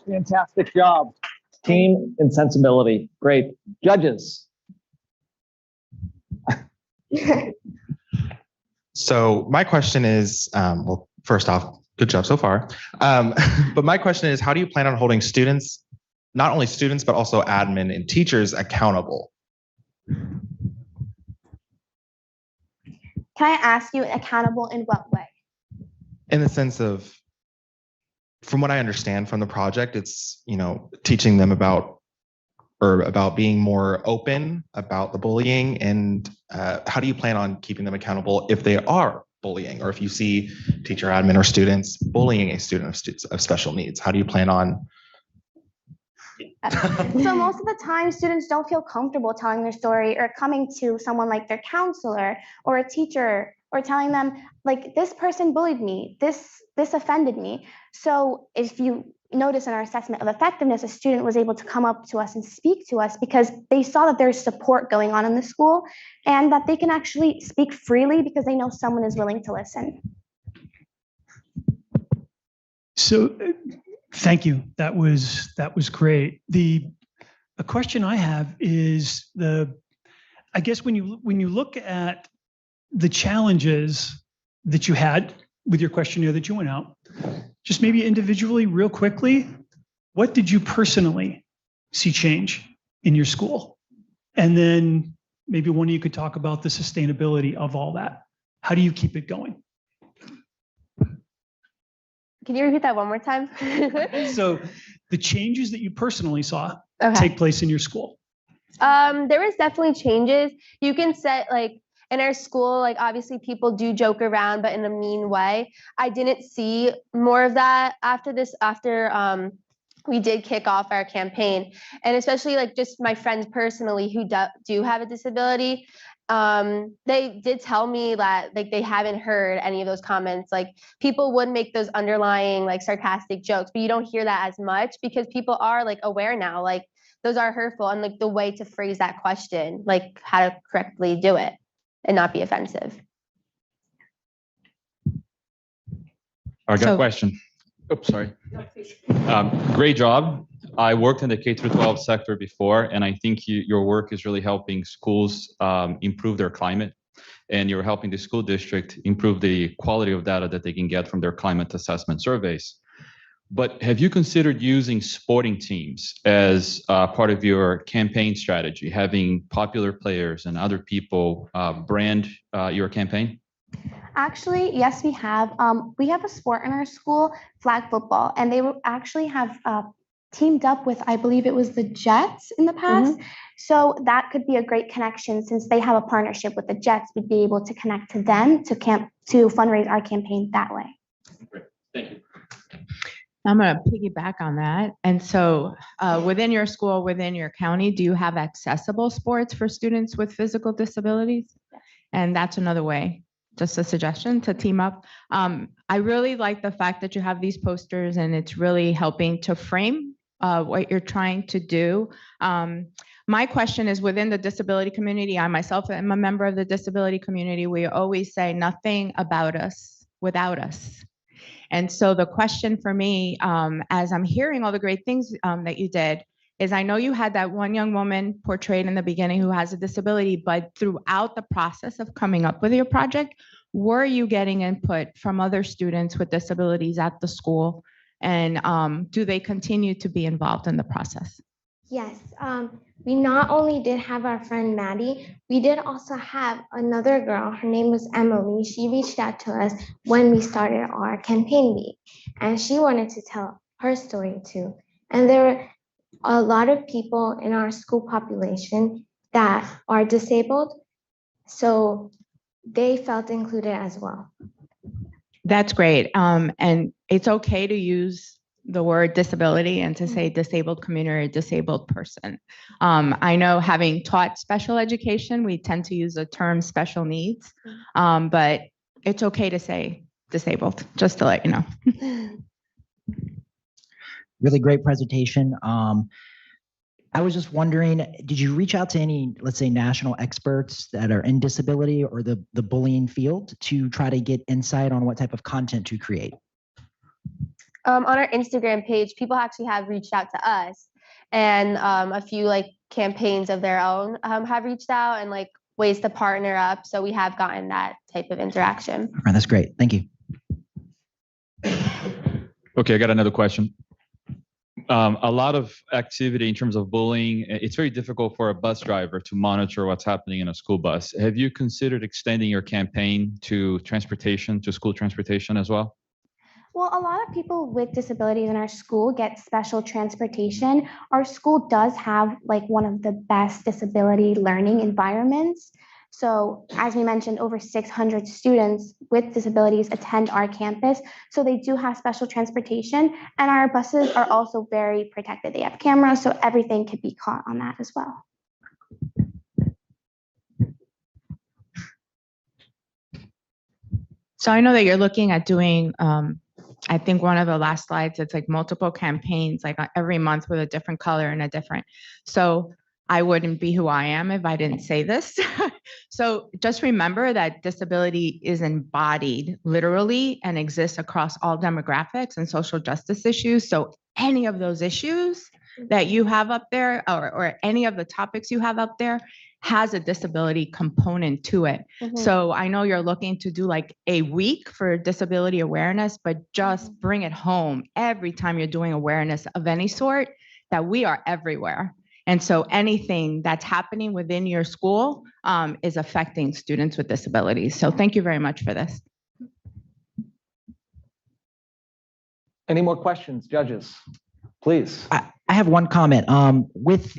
Fantastic job. Team insensibility. Great. Judges. So my question is, well, first off, good job so far. But my question is, how do you plan on holding students, not only students, but also admin and teachers accountable? Can I ask you accountable in what way? In the sense of, from what I understand from the project, it's, teaching them about being more open about the bullying, and how do you plan on keeping them accountable if they are bullying, or if you see teacher, admin, or students bullying a student of special needs? How do you plan on? So most of the time, students don't feel comfortable telling their story or coming to someone like their counselor or a teacher or telling them, like, this person bullied me, this offended me. So if you notice in our assessment of effectiveness, a student was able to come up to us and speak to us because they saw that there's support going on in the school and that they can actually speak freely because they know someone is willing to listen. So thank you. That was great. A question I have is I guess when you look at the challenges that you had with your questionnaire that you went out, just maybe individually, real quickly, what did you personally see change in your school? And then maybe one of you could talk about the sustainability of all that. How do you keep it going? Can you repeat that one more time? So the changes that you personally saw Okay. take place in your school. There was definitely changes. You can set, like, in our school, like, obviously people do joke around, but in a mean way. I didn't see more of that after we did kick off our campaign. And especially, like, just my friends personally who do have a disability, they did tell me that, like, they haven't heard any of those comments. Like, people would make those underlying, like, sarcastic jokes, but you don't hear that as much because people are, like, aware now, like, those are hurtful, and, like, the way to phrase that question, like, how to correctly do it and not be offensive. I got a question. Oops, sorry. Great job. I worked in the K-12 sector before, and I think your work is really helping schools improve their climate, and you're helping the school district improve the quality of data that they can get from their climate assessment surveys. But have you considered using sporting teams as part of your campaign strategy, having popular players and other people brand your campaign? Actually, yes, we have. We have a sport in our school, flag football, and they will actually have teamed up with, I believe it was the Jets in the past. So that could be a great connection since they have a partnership with the Jets. We'd be able to connect to them to fundraise our campaign that way. Great, thank you. I'm going to piggyback on that. And so within your school, within your county, do you have accessible sports for students with physical disabilities? And that's another way, just a suggestion to team up. I really like the fact that you have these posters and it's really helping to frame what you're trying to do. My question is within the disability community, I myself am a member of the disability community. We always say nothing about us without us. And so the question for me, as I'm hearing all the great things that you did, is I know you had that one young woman portrayed in the beginning who has a disability, but throughout the process of coming up with your project, were you getting input from other students with disabilities at the school? And do they continue to be involved in the process? Yes, we not only did have our friend Maddie, we did also have another girl. Her name was Emily. She reached out to us when we started our campaign week, and she wanted to tell her story too. And there were a lot of people in our school population that are disabled, so they felt included as well. That's great. And it's okay to use the word disability and to say disabled community or disabled person. I know having taught special education, we tend to use the term special needs, but it's okay to say disabled, just to let you know. Really great presentation. I was just wondering, did you reach out to any, let's say, national experts that are in disability or the bullying field to try to get insight on what type of content to create? On our Instagram page, people actually have reached out to us, and a few like campaigns of their own have reached out and like ways to partner up. So we have gotten that type of interaction. All right, that's great. Thank you. Okay, I got another question. A lot of activity in terms of bullying. It's very difficult for a bus driver to monitor what's happening in a school bus. Have you considered extending your campaign to transportation, to school transportation as well? Well, a lot of people with disabilities in our school get special transportation. Our school does have like one of the best disability learning environments. So as we mentioned, over 600 students with disabilities attend our campus. So they do have special transportation, and our buses are also very protected. They have cameras, so everything can be caught on that as well. So I know that you're looking at doing, I think one of the last slides, it's like multiple campaigns, like every month with a different color and a different. So I wouldn't be who I am if I didn't say this. So just remember that disability is embodied literally and exists across all demographics and social justice issues. So any of those issues that you have up there or any of the topics you have up there has a disability component to it. So I know you're looking to do like a week for disability awareness, but just bring it home every time you're doing awareness of any sort, that we are everywhere. And so anything that's happening within your school is affecting students with disabilities. So thank you very much for this. Any more questions, judges? Please. I have one comment. With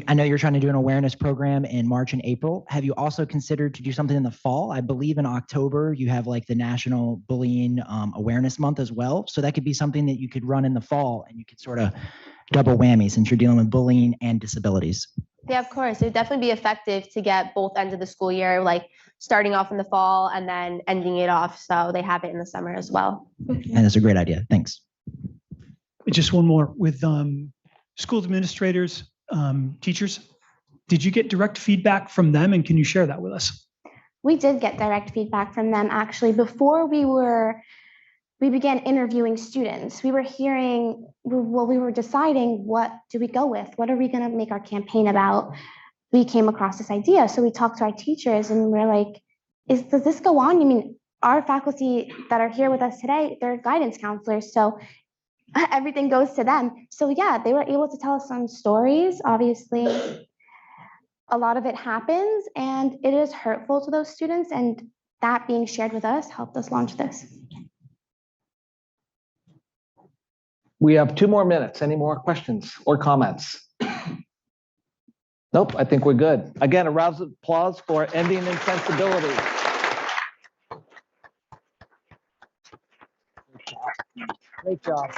I know you're trying to do an awareness program in March and April. Have you also considered to do something in the fall? I believe in October you have like the National Bullying Awareness Month as well. So that could be something that you could run in the fall, and you could sort of double whammy since you're dealing with bullying and disabilities. Yeah, of course. It would definitely be effective to get both ends of the school year, like starting off in the fall and then ending it off. So they have it in the summer as well. And it's a great idea. Thanks. Just one more with school administrators, teachers. Did you get direct feedback from them, and can you share that with us? We did get direct feedback from them actually. Before we began interviewing students, we were deciding what do we go with? What are we going to make our campaign about? We came across this idea. So we talked to our teachers and we're like, does this go on? You mean our faculty that are here with us today, they're guidance counselors. So everything goes to them. So yeah, they were able to tell us some stories. Obviously, a lot of it happens and it is hurtful to those students. And that being shared with us helped us launch this. We have 2 more minutes. Any more questions or comments? Nope, I think we're good. Again, a round of applause for ending insensibility. Great job.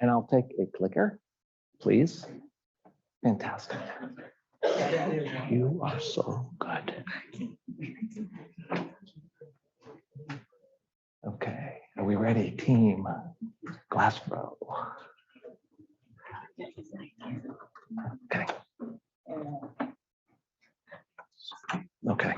And I'll take a clicker, please. Fantastic. You are so good. Okay, are we ready, team Glassboro? Okay. Okay.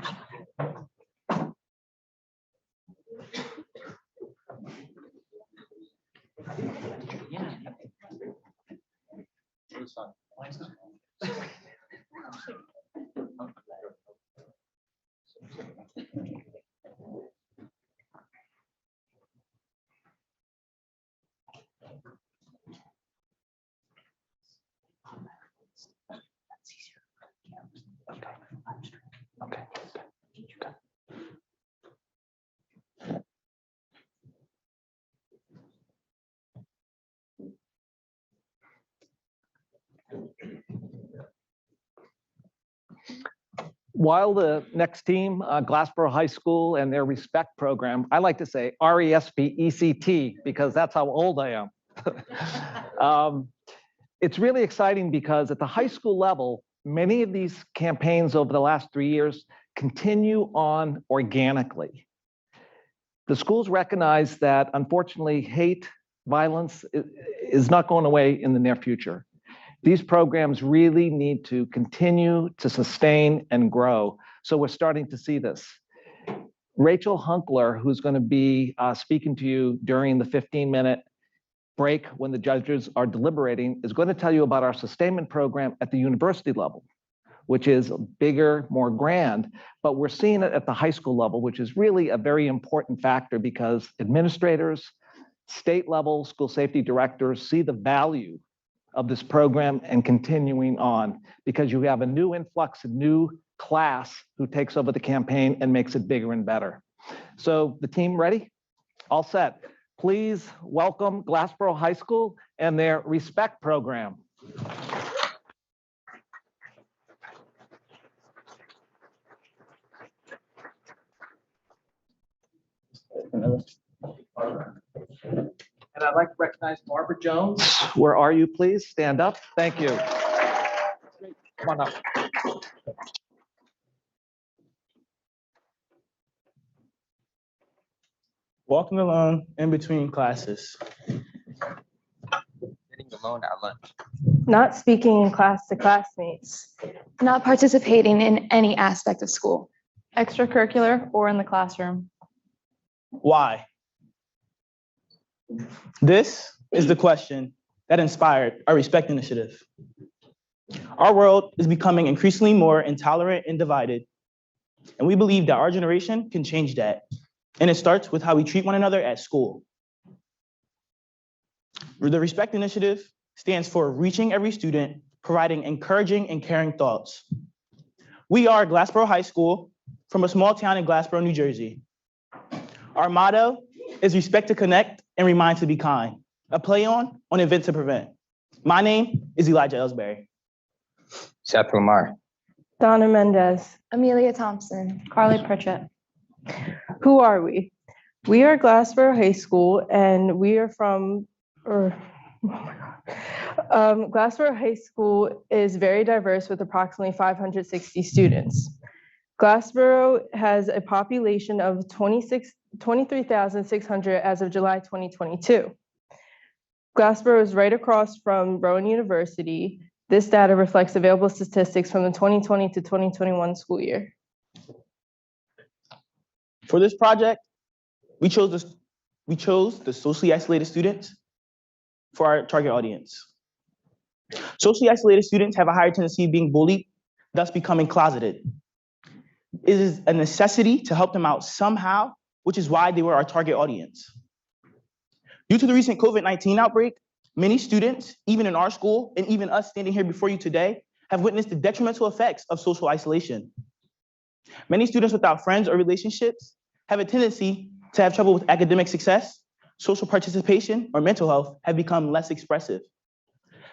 Okay. While the next team, Glassboro High School and their RESPECT program, I like to say RESPECT because that's how old I am. It's really exciting because at the high school level, many of these campaigns over the last 3 years continue on organically. The schools recognize that, unfortunately, hate, violence is not going away in the near future. These programs really need to continue to sustain and grow. So we're starting to see this. Rachel Hunkler, who's going to be speaking to you during the 15-minute break when the judges are deliberating, is going to tell you about our sustainment program at the university level, which is bigger, more grand, but we're seeing it at the high school level, which is really a very important factor because administrators, state level school safety directors see the value of this program and continuing on because you have a new influx, a new class who takes over the campaign and makes it bigger and better. So the team ready? All set. Please welcome Glassboro High School and their RESPECT program. And I'd like to recognize Barbara Jones. Where are you, please? Stand up. Thank you. Come on up. Walking alone in between classes. Sitting alone at lunch. Not speaking in class to classmates. Not participating in any aspect of school. Extracurricular or in the classroom. Why? This is the question that inspired our RESPECT initiative. Our world is becoming increasingly more intolerant and divided, and we believe that our generation can change that. And it starts with how we treat one another at school. The RESPECT initiative stands for reaching every student, providing encouraging and caring thoughts. We are Glassboro High School from a small town in Glassboro, New Jersey. Our motto is respect to connect and remind to be kind, a play on Invent2Prevent. My name is Elijah Ellsbury. Seth Lamar. Donna Mendez. Amelia Thompson. Carly Pritchett. Who are we? We are Glassboro High School, and we are from, Glassboro High School is very diverse with approximately 560 students. Glassboro has a population of 23,600 as of July 2022. Glassboro is right across from Rowan University. This data reflects available statistics from the 2020 to 2021 school year. For this project, we chose the socially isolated students for our target audience. Socially isolated students have a higher tendency of being bullied, thus becoming closeted. It is a necessity to help them out somehow, which is why they were our target audience. Due to the recent COVID-19 outbreak, many students, even in our school, and even us standing here before you today, have witnessed the detrimental effects of social isolation. Many students without friends or relationships have a tendency to have trouble with academic success, social participation, or mental health have become less expressive.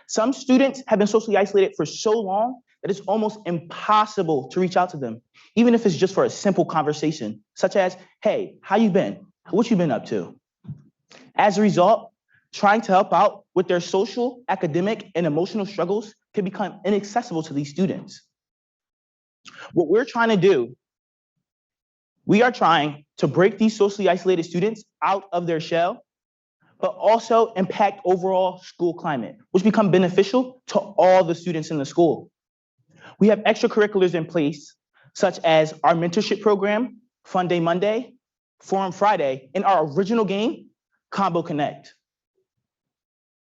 Some students have been socially isolated for so long that it's almost impossible to reach out to them, even if it's just for a simple conversation, such as, hey, how you been? What you been up to? As a result, trying to help out with their social, academic, and emotional struggles can become inaccessible to these students. What we're trying to do, we are trying to break these socially isolated students out of their shell, but also impact overall school climate, which become beneficial to all the students in the school. We have extracurriculars in place, such as our mentorship program, Fun Day Monday, Forum Friday, and our original game, Combo Connect.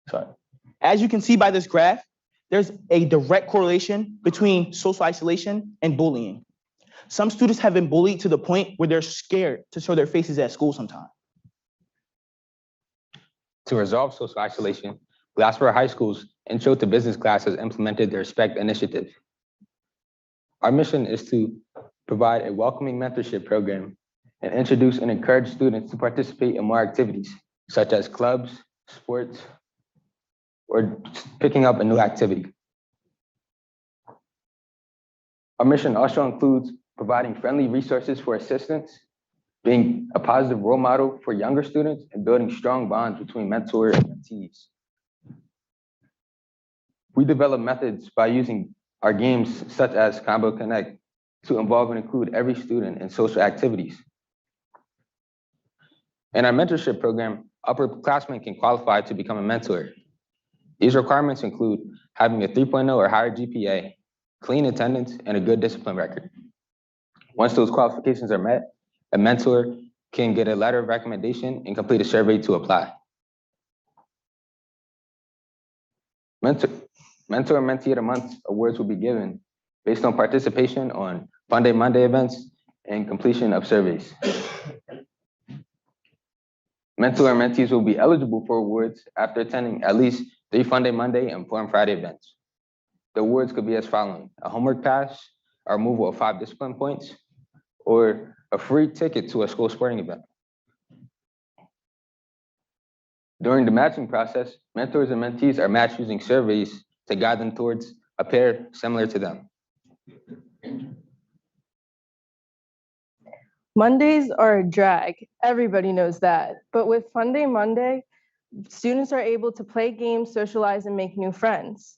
Sorry. As you can see by this graph, there's a direct correlation between social isolation and bullying. Some students have been bullied to the point where they're scared to show their faces at school sometimes. To resolve social isolation, Glassboro High School's Intro to Business class has implemented the Respect Initiative. Our mission is to provide a welcoming mentorship program and introduce and encourage students to participate in more activities, such as clubs, sports, or picking up a new activity. Our mission also includes providing friendly resources for assistance, being a positive role model for younger students, and building strong bonds between mentor and mentees. We develop methods by using our games such as Combo Connect to involve and include every student in social activities. In our mentorship program, upperclassmen can qualify to become a mentor. These requirements include having a 3.0 or higher GPA, clean attendance, and a good discipline record. Once those qualifications are met, a mentor can get a letter of recommendation and complete a survey to apply. Mentor and Mentee of the Month awards will be given based on participation on Fun Day Monday events and completion of surveys. Mentor and mentees will be eligible for awards after attending at least 3 Fun Day Monday and Forum Friday events. The awards could be as following: a homework pass, a removal of 5 discipline points, or a free ticket to a school sporting event. During the matching process, mentors and mentees are matched using surveys to guide them towards a pair similar to them. Mondays are a drag. Everybody knows that. But with Fun Day Monday, students are able to play games, socialize, and make new friends.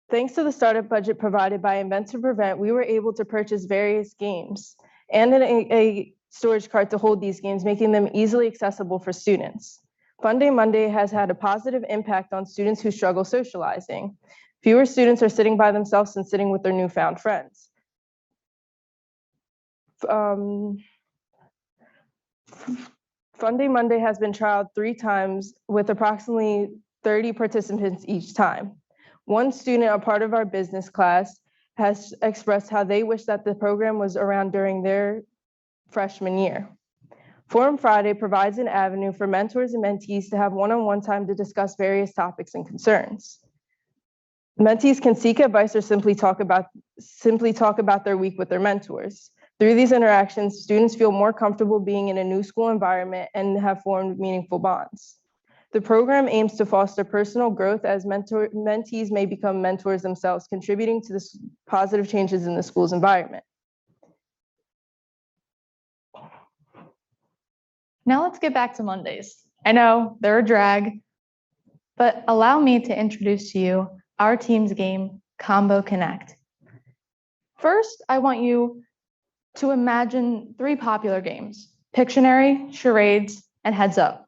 Thanks to the startup budget provided by Invent2Prevent, we were able to purchase various games and a storage cart to hold these games, making them easily accessible for students. Fun Day Monday has had a positive impact on students who struggle socializing. Fewer students are sitting by themselves and sitting with their newfound friends. Fun Day Monday has been trialed 3 times with approximately 30 participants each time. One student, a part of our business class, has expressed how they wish that the program was around during their freshman year. Forum Friday provides an avenue for mentors and mentees to have one-on-one time to discuss various topics and concerns. Mentees can seek advice or simply talk about their week with their mentors. Through these interactions, students feel more comfortable being in a new school environment and have formed meaningful bonds. The program aims to foster personal growth as mentees may become mentors themselves, contributing to the positive changes in the school's environment. Now let's get back to Mondays. I know they're a drag, but allow me to introduce to you our team's game, Combo Connect. First, I want you to imagine 3 popular games: Pictionary, charades, and Heads Up.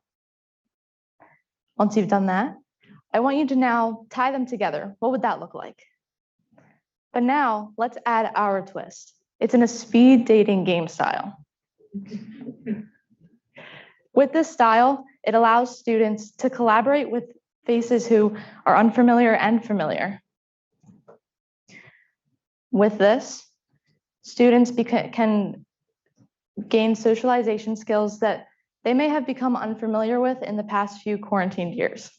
Once you've done that, I want you to now tie them together. What would that look like? But now let's add our twist. It's in a speed dating game style. With this style, it allows students to collaborate with faces who are unfamiliar and familiar. With this, students can gain socialization skills that they may have become unfamiliar with in the past few quarantined years.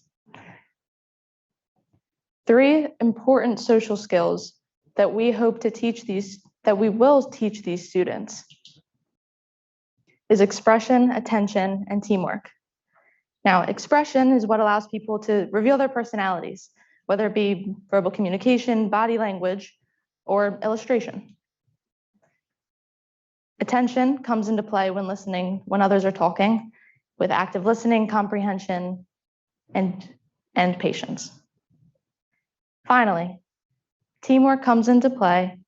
3 important social skills that we hope to teach that we will teach these students is expression, attention, and teamwork. Now, expression is what allows people to reveal their personalities, whether it be verbal communication, body language, or illustration. Attention comes into play when listening, when others are talking, with active listening, comprehension, and patience. Finally, teamwork comes into play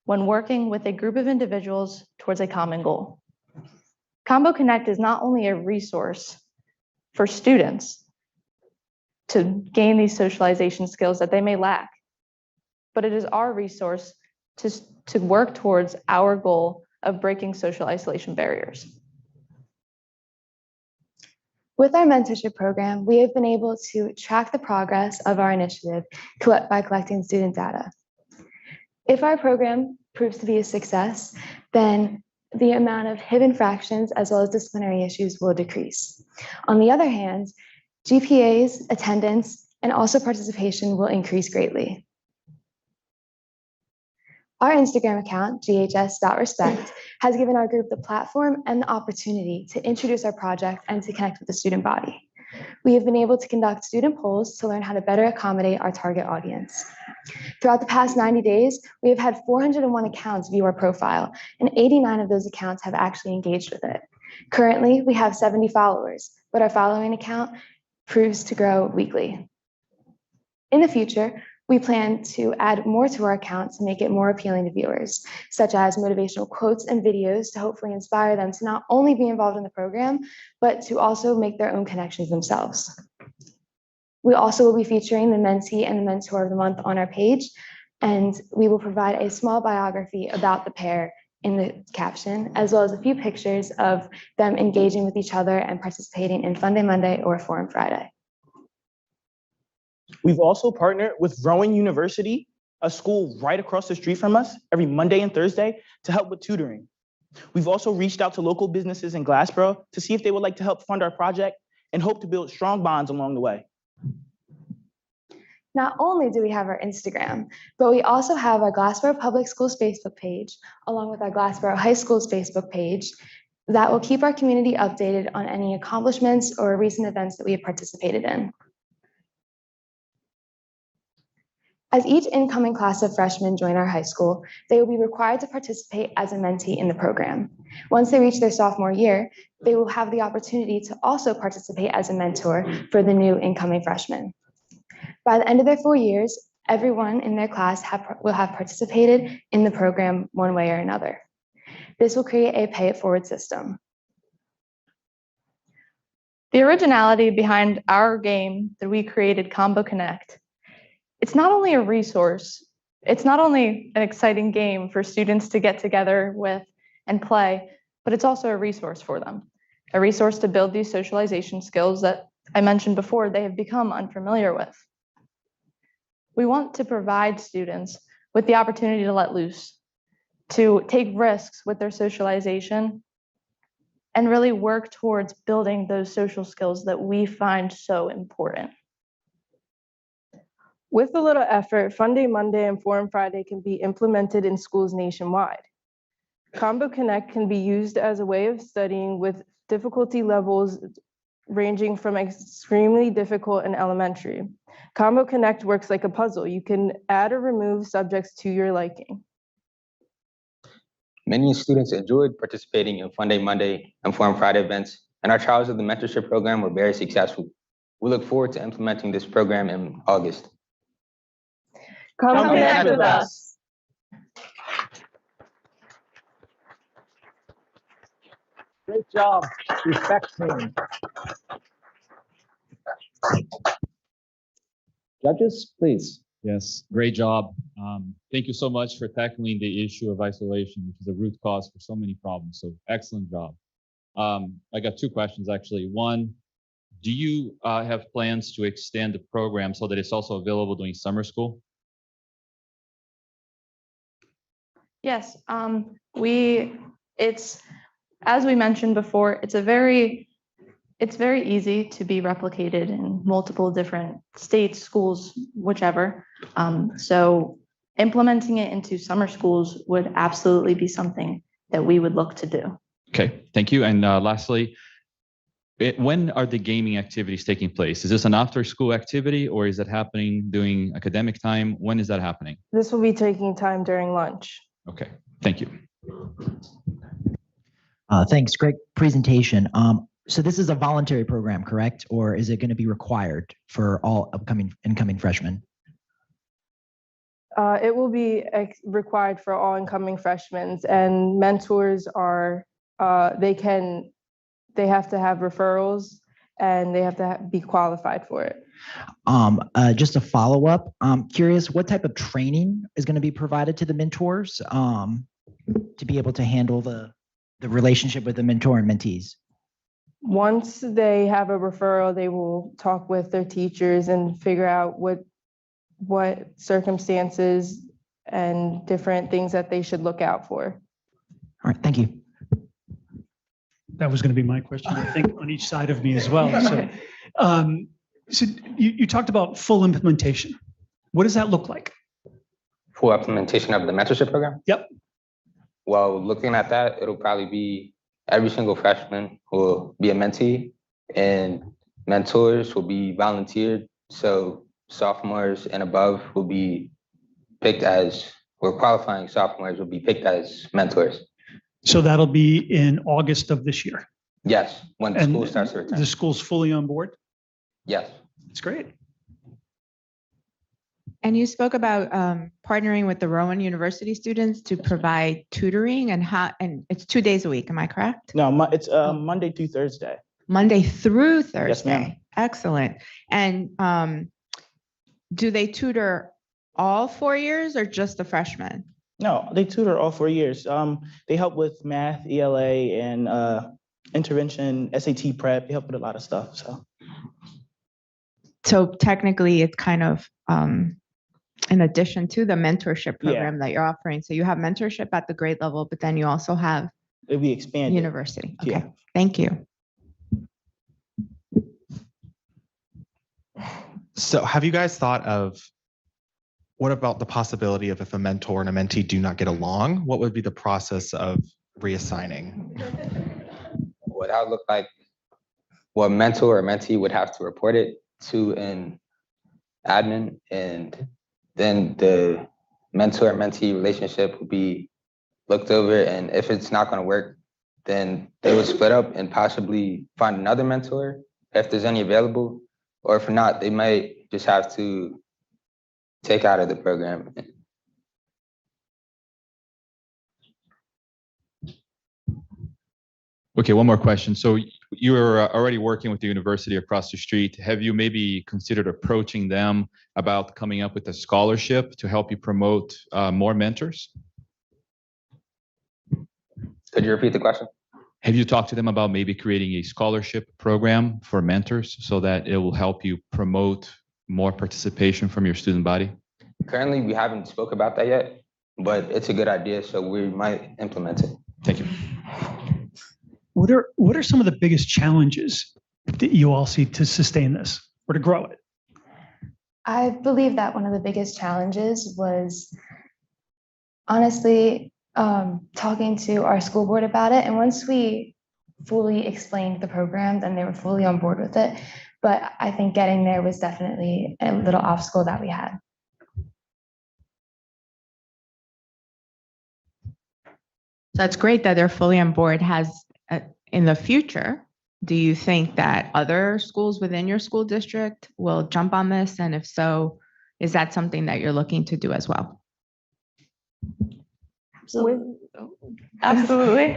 when working with a group of individuals towards a common goal. Combo Connect is not only a resource for students to gain these socialization skills that they may lack, but it is our resource to work towards our goal of breaking social isolation barriers. With our mentorship program, we have been able to track the progress of our initiative by collecting student data. If our program proves to be a success, then the amount of hidden infractions as well as disciplinary issues will decrease. On the other hand, GPAs, attendance, and also participation will increase greatly. Our Instagram account, ghs.respect, has given our group the platform and the opportunity to introduce our project and to connect with the student body. We have been able to conduct student polls to learn how to better accommodate our target audience. Throughout the past 90 days, we have had 401 accounts view our profile, and 89 of those accounts have actually engaged with it. Currently, we have 70 followers, but our following account proves to grow weekly. In the future, we plan to add more to our account to make it more appealing to viewers, such as motivational quotes and videos to hopefully inspire them to not only be involved in the program, but to also make their own connections themselves. We also will be featuring the mentee and the mentor of the month on our page, and we will provide a small biography about the pair in the caption, as well as a few pictures of them engaging with each other and participating in Fun Day Monday or Forum Friday. We've also partnered with Rowan University, a school right across the street from us, every Monday and Thursday to help with tutoring. We've also reached out to local businesses in Glassboro to see if they would like to help fund our project and hope to build strong bonds along the way. Not only do we have our Instagram, but we also have our Glassboro Public Schools Facebook page, along with our Glassboro High School's Facebook page, that will keep our community updated on any accomplishments or recent events that we have participated in. As each incoming class of freshmen join our high school, they will be required to participate as a mentee in the program. Once they reach their sophomore year, they will have the opportunity to also participate as a mentor for the new incoming freshmen. By the end of their 4 years, everyone in their class will have participated in the program one way or another. This will create a pay-it-forward system. The originality behind our game that we created, Combo Connect, it's not only a resource, it's not only an exciting game for students to get together with and play, but it's also a resource for them, a resource to build these socialization skills that I mentioned before they have become unfamiliar with. We want to provide students with the opportunity to let loose, to take risks with their socialization, and really work towards building those social skills that we find so important. With a little effort, Fun Day Monday and Forum Friday can be implemented in schools nationwide. Combo Connect can be used as a way of studying with difficulty levels ranging from extremely difficult and elementary. Combo Connect works like a puzzle. You can add or remove subjects to your liking. Many students enjoyed participating in Fun Day Monday and Forum Friday events, and our trials of the mentorship program were very successful. We look forward to implementing this program in August. Come connect with us. Great job, respect team. Judges, please. Yes, great job. Thank you so much for tackling the issue of isolation, which is a root cause for so many problems. So excellent job. I got two questions actually. One, do you have plans to extend the program so that it's also available during summer school? Yes, as we mentioned before, it's very easy to be replicated in multiple different states, schools, whichever. So implementing it into summer schools would absolutely be something that we would look to do. Okay, thank you. And lastly, when are the gaming activities taking place? Is this an after-school activity or is it happening during academic time? When is that happening? This will be taking time during lunch. Okay, thank you. Thanks. Great presentation. So this is a voluntary program, correct? Or is it going to be required for all incoming freshmen? It will be required for all incoming freshmen, and mentors are, they have to have referrals and they have to be qualified for it. Just a follow-up. I'm curious what type of training is going to be provided to the mentors to be able to handle the relationship with the mentor and mentees? Once they have a referral, they will talk with their teachers and figure out what circumstances and different things that they should look out for. All right, thank you. That was going to be my question, I think, on each side of me as well. So you talked about full implementation. What does that look like? Full implementation of the mentorship program? Yep. Well, looking at that, it'll probably be every single freshman will be a mentee and mentors will be volunteered. So sophomores and above will be picked as, or qualifying sophomores will be picked as mentors. So that'll be in August of this year. Yes, when school starts to return. The school's fully on board? Yes. That's great. And you spoke about partnering with the Rowan University students to provide tutoring and it's 2 days a week, am I correct? No, it's Monday through Thursday. Monday through Thursday. Yes, ma'am. Excellent. And do they tutor all 4 years or just the freshmen? No, they tutor all 4 years. They help with math, ELA, and intervention, SAT prep. They help with a lot of stuff. So technically, it's kind of in addition to the mentorship program that you're offering. So you have mentorship at the grade level, but then you also have it'll be expanded. University. Okay, Yeah. Thank you. So have you guys thought of what about the possibility of if a mentor and a mentee do not get along, what would be the process of reassigning? What that would look like, well, a mentor or mentee would have to report it to an admin, and then the mentor and mentee relationship will be looked over, and if it's not going to work, then they would split up and possibly find another mentor if there's any available, or if not, they might just have to take out of the program. Okay, one more question. So you're already working with the university across the street. Have you maybe considered approaching them about coming up with a scholarship to help you promote more mentors? Could you repeat the question? Have you talked to them about maybe creating a scholarship program for mentors so that it will help you promote more participation from your student body? Currently, we haven't spoke about that yet, but it's a good idea, so we might implement it. Thank you. What are some of the biggest challenges that you all see to sustain this or to grow it? I believe that one of the biggest challenges was honestly talking to our school board about it. And once we fully explained the program, then they were fully on board with it. But I think getting there was definitely a little obstacle that we had. That's great that they're fully on board. In the future, do you think that other schools within your school district will jump on this? And if so, is that something that you're looking to do as well? Absolutely.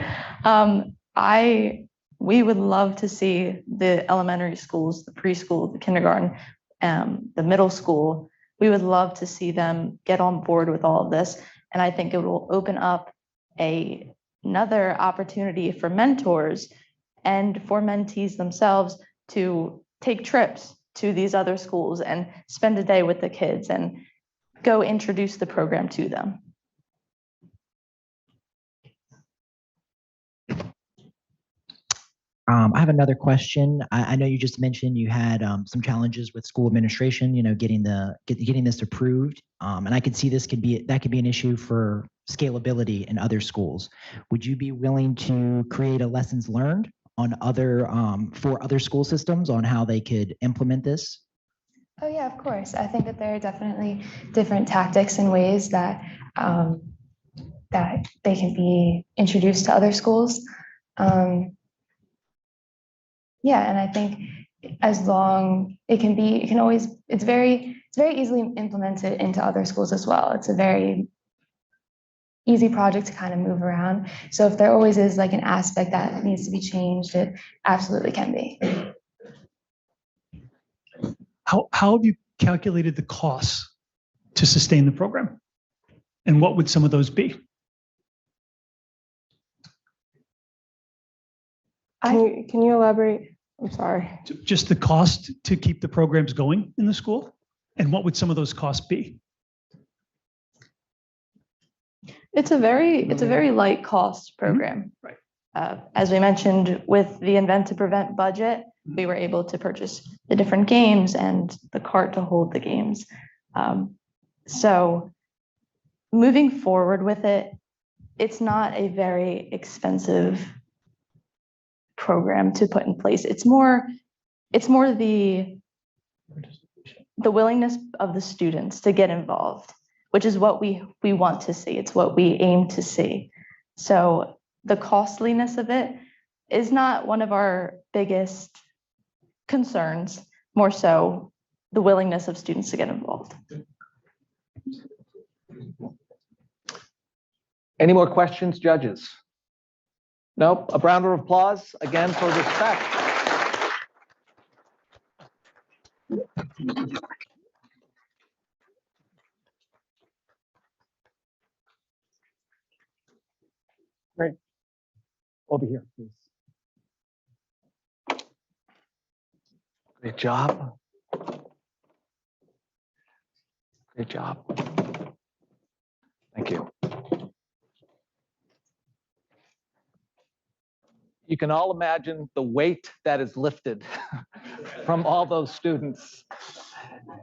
We would love to see the elementary schools, the preschool, the kindergarten, the middle school. We would love to see them get on board with all of this. And I think it will open up another opportunity for mentors and for mentees themselves to take trips to these other schools and spend a day with the kids and go introduce the program to them. I have another question. I know you just mentioned you had some challenges with school administration, getting this approved. And I could see that could be an issue for scalability in other schools. Would you be willing to create a lessons learned on for other school systems on how they could implement this? Oh yeah, of course. I think that there are definitely different tactics and ways that that they can be introduced to other schools. Yeah, and I think as long it can always it's very easily implemented into other schools as well. It's a very easy project to kind of move around. So if there always is like an aspect that needs to be changed, it absolutely can be. How have you calculated the costs to sustain the program? And what would some of those be? Can you elaborate? I'm sorry. Just the cost to keep the programs going in the school? And what would some of those costs be? It's a very light cost program. Right. As we mentioned, with the Invent2Prevent budget, we were able to purchase the different games and the cart to hold the games. So moving forward with it, it's not a very expensive program to put in place. It's more the willingness of the students to get involved, which is what we want to see. It's what we aim to see. So the costliness of it is not one of our biggest concerns, more so the willingness of students to get involved. Any more questions, judges? Nope. A round of applause again for respect. Great. Over here, please. Great job. Great job. Thank you. You can all imagine the weight that is lifted from all those students.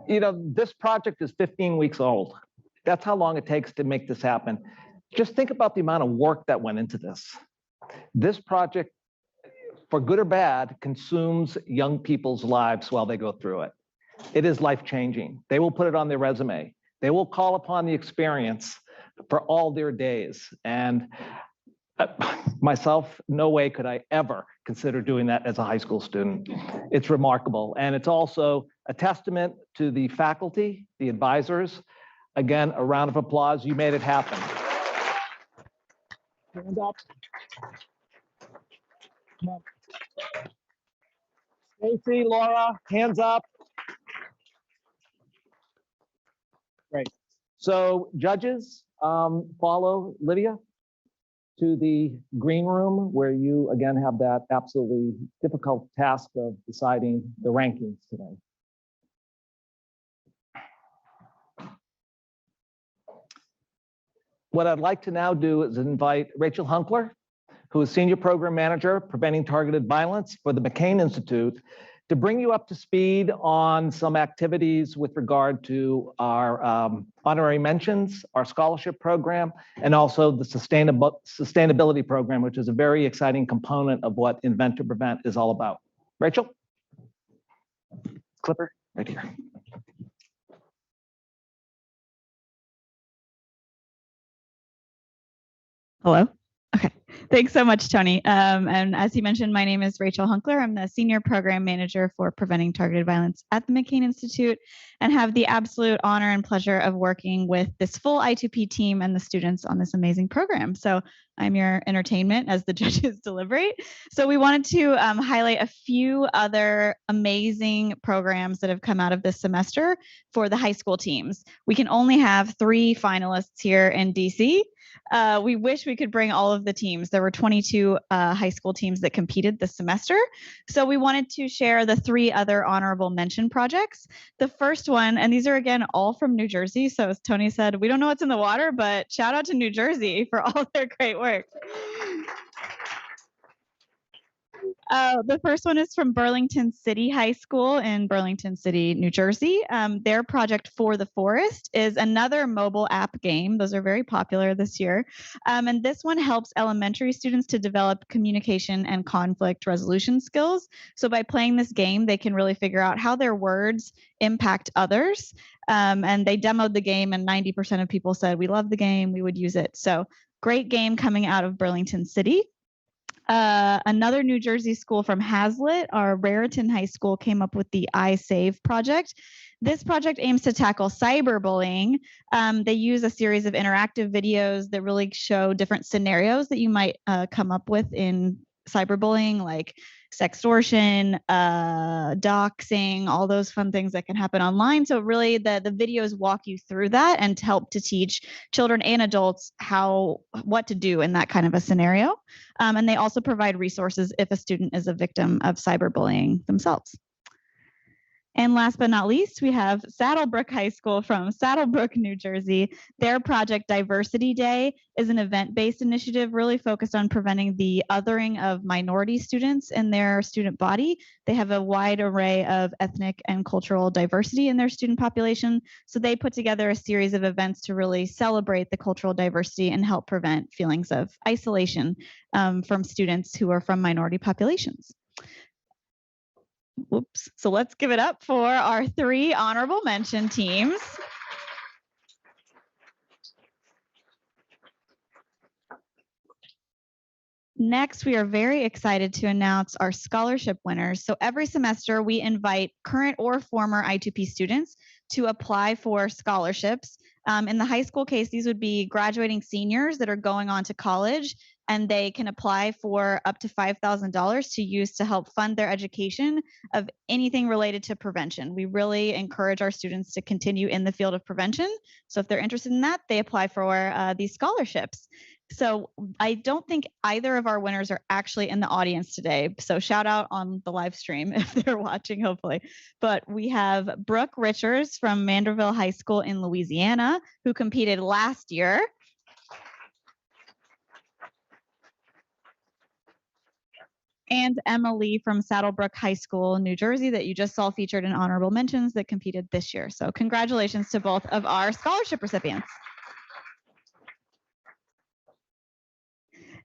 This project is 15 weeks old. That's how long it takes to make this happen. Just think about the amount of work that went into this. This project, for good or bad, consumes young people's lives while they go through it. It is life-changing. They will put it on their resume. They will call upon the experience for all their days. And myself, no way could I ever consider doing that as a high school student. It's remarkable. And it's also a testament to the faculty, the advisors. Again, a round of applause. You made it happen. Hand up. Stacy, Laura, hands up. Great. So judges, follow Lydia to the green room where you again have that absolutely difficult task of deciding the rankings today. What I'd like to now do is invite Rachel Hunkler, who is Senior Program Manager, Preventing Targeted Violence for the McCain Institute, to bring you up to speed on some activities with regard to our honorary mentions, our scholarship program, and also the sustainability program, which is a very exciting component of what Invent2Prevent is all about. Rachel? Clipper, right here. Hello. Okay. Thanks so much, Tony. And as he mentioned, my name is Rachel Hunkler. I'm the Senior Program Manager for Preventing Targeted Violence at the McCain Institute and have the absolute honor and pleasure of working with this full I2P team and the students on this amazing program. So I'm your entertainment as the judges deliberate. So we wanted to highlight a few other amazing programs that have come out of this semester for the high school teams. We can only have 3 finalists here in DC. We wish we could bring all of the teams. There were 22 high school teams that competed this semester. So we wanted to share the 3 other honorable mention projects. The first one, and these are again all from New Jersey. So as Tony said, we don't know what's in the water, but shout out to New Jersey for all their great work. The first one is from Burlington City High School in Burlington City, New Jersey. Their project For the Forest is another mobile app game. Those are very popular this year. And this one helps elementary students to develop communication and conflict resolution skills. So by playing this game, they can really figure out how their words impact others. And they demoed the game, and 90% of people said, we love the game, we would use it. So great game coming out of Burlington City. Another New Jersey school from Hazlitt, our Raritan High School, came up with the iSave project. This project aims to tackle cyberbullying. They use a series of interactive videos that really show different scenarios that you might come up with in cyberbullying, like sextortion, doxing, all those fun things that can happen online. So really the videos walk you through that and help to teach children and adults what to do in that kind of a scenario. And they also provide resources if a student is a victim of cyberbullying themselves. And last but not least, we have Saddlebrook High School from Saddlebrook, New Jersey. Their project Diversity Day is an event-based initiative really focused on preventing the othering of minority students in their student body. They have a wide array of ethnic and cultural diversity in their student population. So they put together a series of events to really celebrate the cultural diversity and help prevent feelings of isolation from students who are from minority populations. Whoops. So let's give it up for our 3 honorable mention teams. Next, we are very excited to announce our scholarship winners. So every semester, we invite current or former I2P students to apply for scholarships. In the high school case, these would be graduating seniors that are going on to college, and they can apply for up to $5,000 to use to help fund their education of anything related to prevention. We really encourage our students to continue in the field of prevention. So if they're interested in that, they apply for these scholarships. So I don't think either of our winners are actually in the audience today. So shout out on the live stream if they're watching, hopefully. But we have Brooke Richards from Manderville High School in Louisiana, who competed last year. And Emma Lee from Saddlebrook High School, New Jersey, that you just saw featured in honorable mentions that competed this year. So congratulations to both of our scholarship recipients.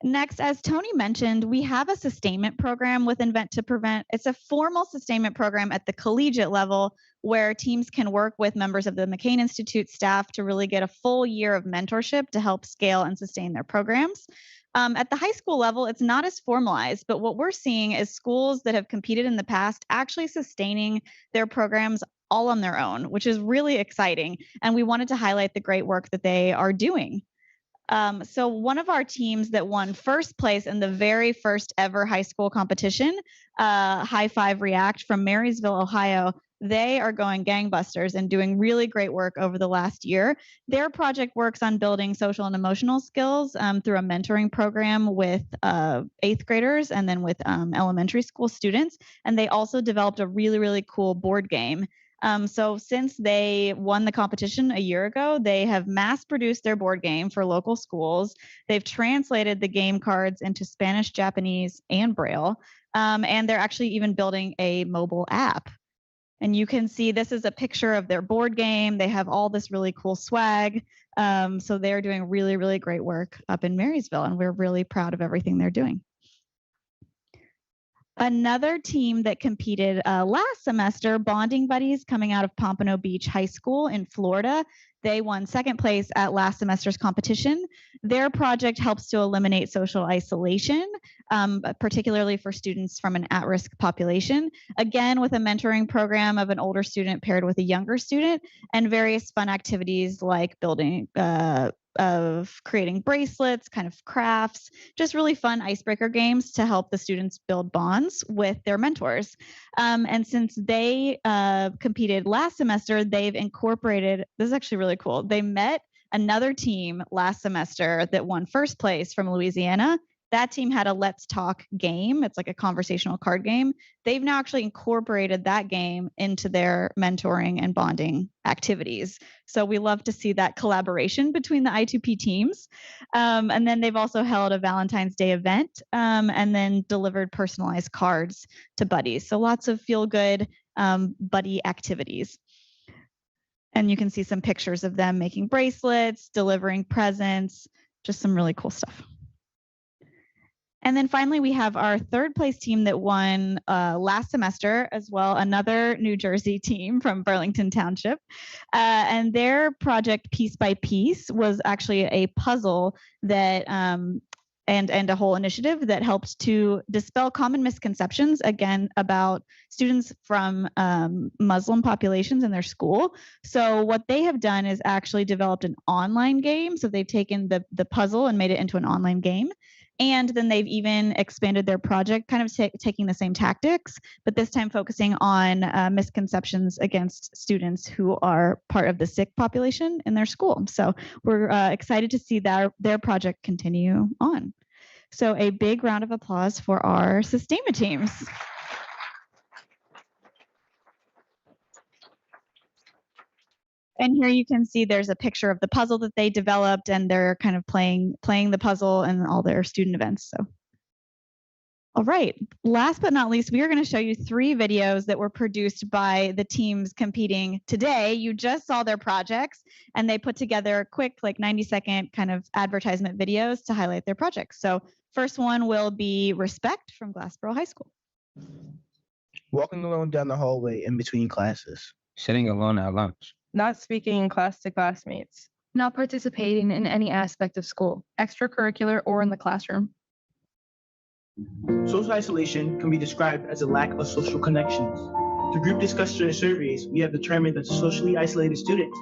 Next, as Tony mentioned, we have a sustainment program with Invent2Prevent. It's a formal sustainment program at the collegiate level where teams can work with members of the McCain Institute staff to really get a full year of mentorship to help scale and sustain their programs. At the high school level, it's not as formalized, but what we're seeing is schools that have competed in the past actually sustaining their programs all on their own, which is really exciting. And we wanted to highlight the great work that they are doing. So one of our teams that won first place in the very first ever high school competition, High Five React from Marysville, Ohio, they are going gangbusters and doing really great work over the last year. Their project works on building social and emotional skills through a mentoring program with 8th graders and then with elementary school students. And they also developed a really, really cool board game. So since they won the competition a year ago, they have mass produced their board game for local schools. They've translated the game cards into Spanish, Japanese, and Braille. And they're actually even building a mobile app. And you can see this is a picture of their board game. They have all this really cool swag. So they're doing really, really great work up in Marysville, and we're really proud of everything they're doing. Another team that competed last semester, Bonding Buddies, coming out of Pompano Beach High School in Florida. They won second place at last semester's competition. Their project helps to eliminate social isolation, particularly for students from an at-risk population. Again, with a mentoring program of an older student paired with a younger student, and various fun activities like building of creating bracelets, kind of crafts, just really fun icebreaker games to help the students build bonds with their mentors. And since they competed last semester, they've incorporated, this is actually really cool. They met another team last semester that won first place from Louisiana that team had a Let's Talk game. It's like a conversational card game. They've now actually incorporated that game into their mentoring and bonding activities. So we love to see that collaboration between the I2P teams. And then they've also held a Valentine's Day event and then delivered personalized cards to buddies. So lots of feel-good buddy activities. And you can see some pictures of them making bracelets, delivering presents, just some really cool stuff. And then finally, we have our third place team that won last semester as well, another New Jersey team from Burlington Township. And their project, Piece by Piece, was actually a puzzle that and a whole initiative that helped to dispel common misconceptions, again, about students from Muslim populations in their school. So what they have done is actually developed an online game. So they've taken the puzzle and made it into an online game. And then they've even expanded their project, kind of taking the same tactics, but this time focusing on misconceptions against students who are part of the Sikh population in their school. So we're excited to see their project continue on. So a big round of applause for our Sustainment teams. And here you can see there's a picture of the puzzle that they developed, and they're kind of playing the puzzle and all their student events. So, all right, last but not least, we are going to show you 3 videos that were produced by the teams competing today. You just saw their projects, and they put together quick, like 90-second kind of advertisement videos to highlight their projects. So first one will be Respect from Glassboro High School. Walking alone down the hallway in between classes. Sitting alone at lunch. Not speaking in class to classmates. Not participating in any aspect of school, extracurricular or in the classroom. Social isolation can be described as a lack of social connections. Through group discussion and surveys, we have determined that the socially isolated student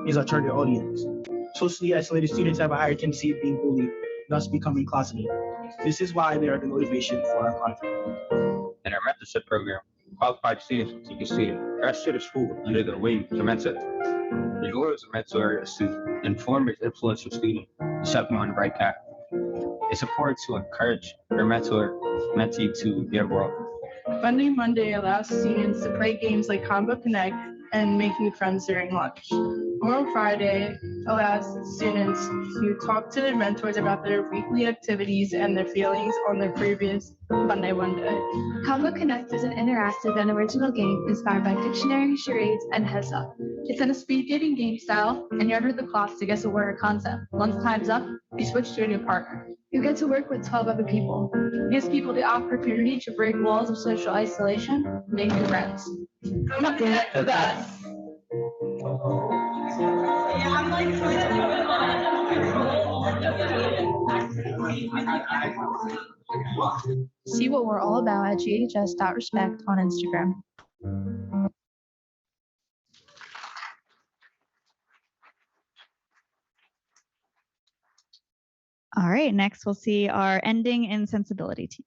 is our target audience. Socially isolated students have a higher tendency of being bullied, thus becoming closeted. This is why they are the motivation for our project. In our mentorship program, qualified students will take a student fresh to the school under their wing to mentor. The goal of the mentor is to inform and influence your student to set them on the right path. It's important to encourage your mentee to their growth. Funding Monday allows students to play games like Combo Connect and make new friends during lunch. Forum Friday allows students to talk to their mentors about their weekly activities and their feelings on their previous Monday one day. Combo Connect is an interactive and original game inspired by Pictionary, charades, and Heads Up. It's in a speed dating game style, and you're under the clock to guess a word or concept. Once time's up, you switch to a new partner. You get to work with 12 other people. It gives people the opportunity to break walls of social isolation and make new friends. Combo Connect with us. See what we're all about at ghs.respect on Instagram. All right, next we'll see our Ending in Sensibility team.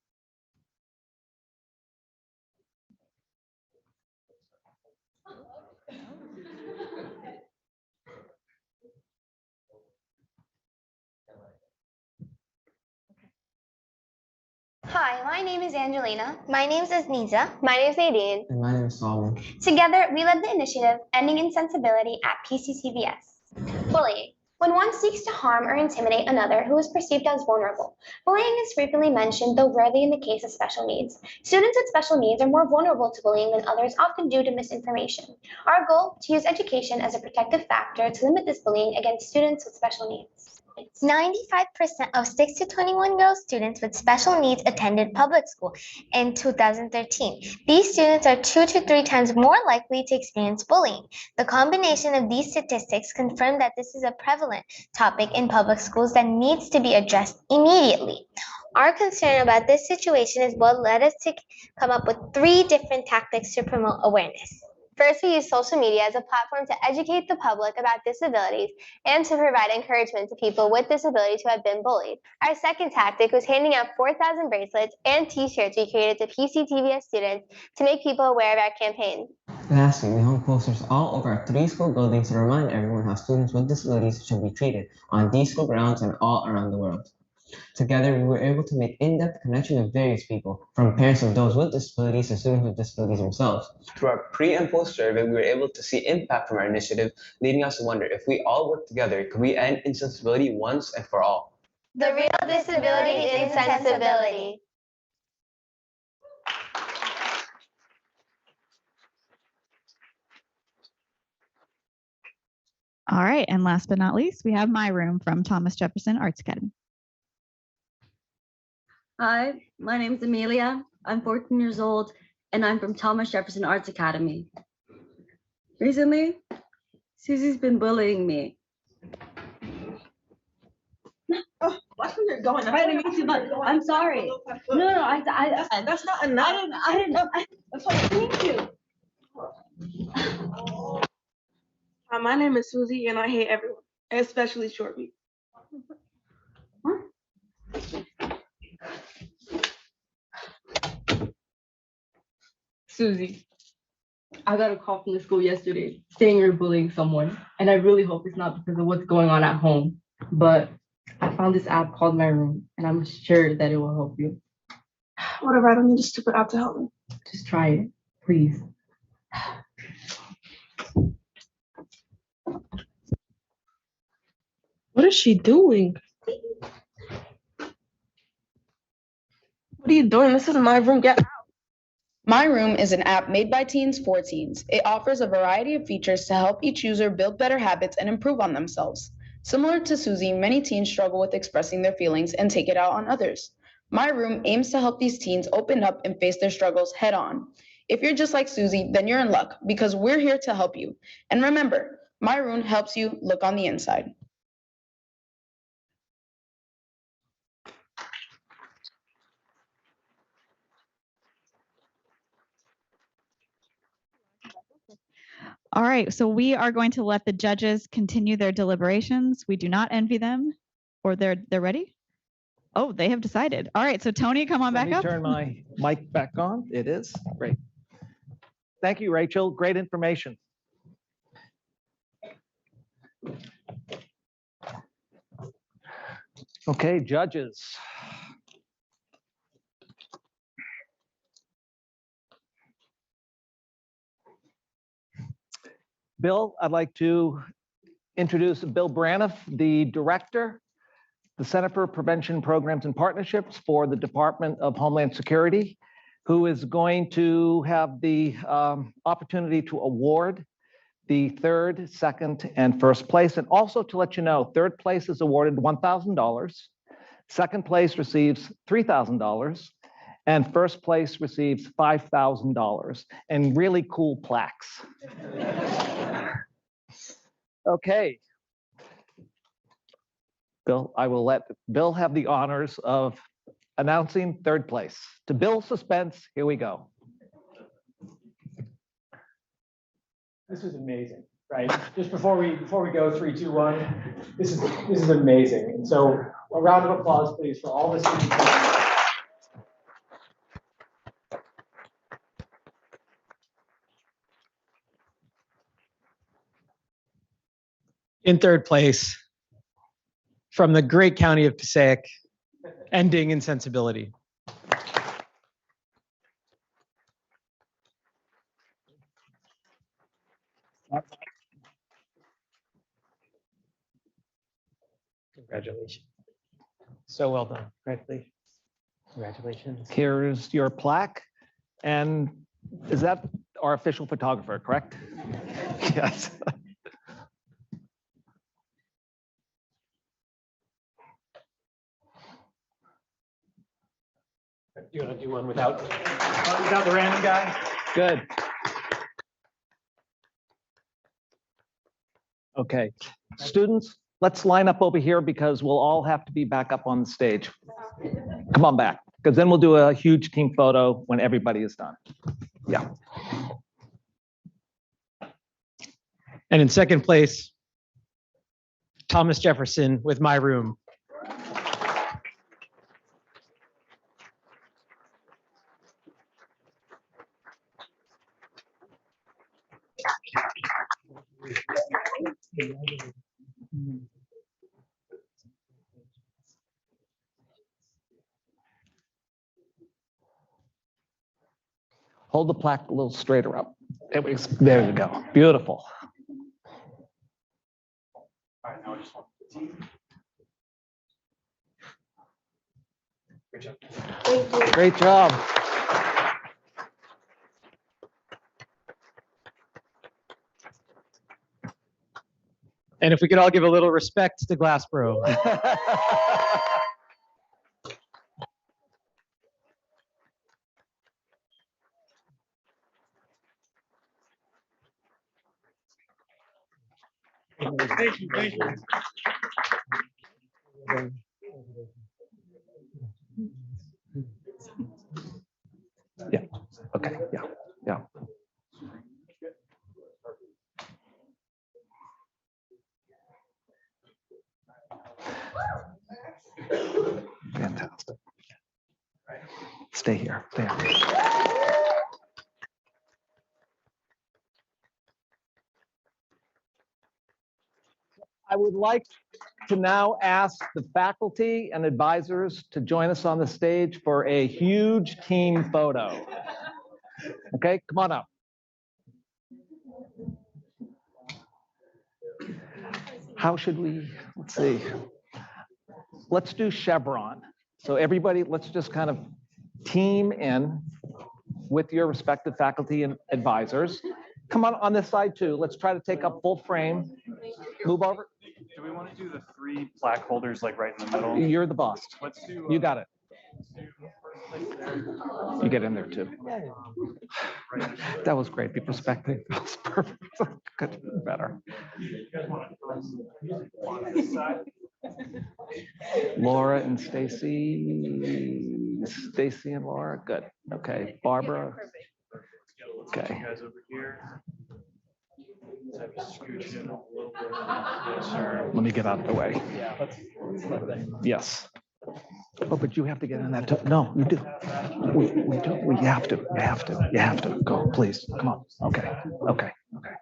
Hi, my name is Angelina. My name is Niza. My name is Nadine. And my name is Solomon. Together, we led the initiative Ending Insensibility at PCCVS. Bullying. When one seeks to harm or intimidate another who is perceived as vulnerable. Bullying is frequently mentioned, though rarely in the case of special needs. Students with special needs are more vulnerable to bullying than others, often due to misinformation. Our goal, to use education as a protective factor to limit this bullying against students with special needs. 95% of 6 to 21-year-old students with special needs attended public school in 2013. These students are 2 to 3 times more likely to experience bullying. The combination of these statistics confirm that this is a prevalent topic in public schools that needs to be addressed immediately. Our concern about this situation is what led us to come up with 3 different tactics to promote awareness. First, we use social media as a platform to educate the public about disabilities and to provide encouragement to people with disabilities who have been bullied. Our second tactic was handing out 4,000 bracelets and t-shirts we created to PCTVS students to make people aware of our campaign. Lastly, we hung posters all over our 3 school buildings to remind everyone how students with disabilities should be treated on these school grounds and all around the world. Together, we were able to make in-depth connection with various people, from parents of those with disabilities to students with disabilities themselves. Through our pre and post survey, we were able to see impact from our initiative, leading us to wonder if we all work together, could we end insensibility once and for all? The real disability is insensibility. All right, and last but not least, we have My Room from Thomas Jefferson Arts Academy. Hi, my name is Amelia. I'm 14 years old, and I'm from Thomas Jefferson Arts Academy. Recently, Susie's been bullying me. Oh, watch where you're going. I didn't mean to, but I'm sorry. No, That's not enough. I didn't know. Thank you. My name is Susie, and I hate everyone, especially short people. Susie, I got a call from the school yesterday saying you're bullying someone, and I really hope it's not because of what's going on at home. But I found this app called My Room, and I'm sure that it will help you. Whatever, I don't need a stupid app to help me. Just try it, please. What is she doing? What are you doing? This is my room. Get out. My Room is an app made by teens for teens. It offers a variety of features to help each user build better habits and improve on themselves. Similar to Susie, many teens struggle with expressing their feelings and take it out on others. My Room aims to help these teens open up and face their struggles head on. If you're just like Susie, then you're in luck because we're here to help you. And remember, My Room helps you look on the inside. All right, so we are going to let the judges continue their deliberations. We do not envy them, or they're ready? Oh, they have decided. All right, so Tony, come on back up. Let me turn my mic back on. It is great. Thank you, Rachel. Great information. Okay, judges. Bill, I'd like to introduce Bill Braniff, the director, the Center for Prevention Programs and Partnerships for the Department of Homeland Security, who is going to have the opportunity to award the third, second, and first place. And also to let you know, third place is awarded $1,000, second place receives $3,000, and first place receives $5,000, and really cool plaques. Okay. Bill, I will let Bill have the honors of announcing third place. To build suspense, here we go. This was amazing, right? Just before we go 3, 2, 1, this is amazing. And so a round of applause, please, for all the students. In third place, from the great county of Passaic, ending insensibility. Congratulations. So well done. Congratulations. Congratulations. Here's your plaque. And is that our official photographer, correct? Yes. You want to do one without the random guy? Good. Okay, students, let's line up over here because we'll all have to be back up on the stage. Come on back, because then we'll do a huge team photo when everybody is done. Yeah. And in second place, Thomas Jefferson with My Room. Hold the plaque a little straighter up. There you go. Beautiful. All right, now I just want the team. Great job. Thank you. Great job. And if we could all give a little respect to Glassboro. Thank you. Thank you. Yeah. Okay. Yeah. Yeah. Fantastic. Stay here. Stay here. I would like to now ask the faculty and advisors to join us on the stage for a huge team photo. Okay, come on up. How should we, let's see. Let's do chevron. So everybody, let's just kind of team in with your respective faculty and advisors. Come on this side too. Let's try to take up full frame. Move over. Do we want to do the 3 plaque holders like right in the middle? You're the boss. Let's do. You got it. You get in there too. That was great. Be respecting. That was perfect. Good. Better. Laura and Stacy. Stacy and Laura. Good. Okay. Barbara. Okay. Guys over here. Yes, sir. Let me get out of the way. Yes. Oh, but you have to get in that too. No, you do. We do. We have to. You have to. You have to. Go, please. Come on. Okay. Okay. Okay.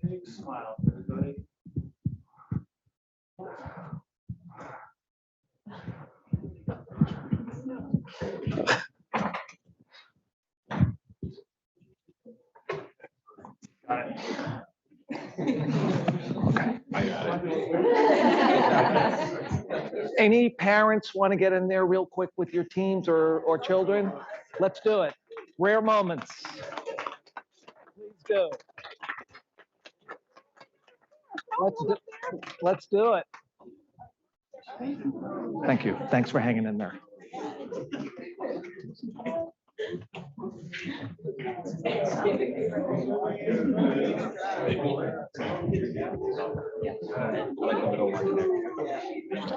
Big smile, everybody. Got it. Okay. Any parents want to get in there real quick with your teams or children? Let's do it. Rare moments. Please do. Let's do it. Thank you. Thanks for hanging in there.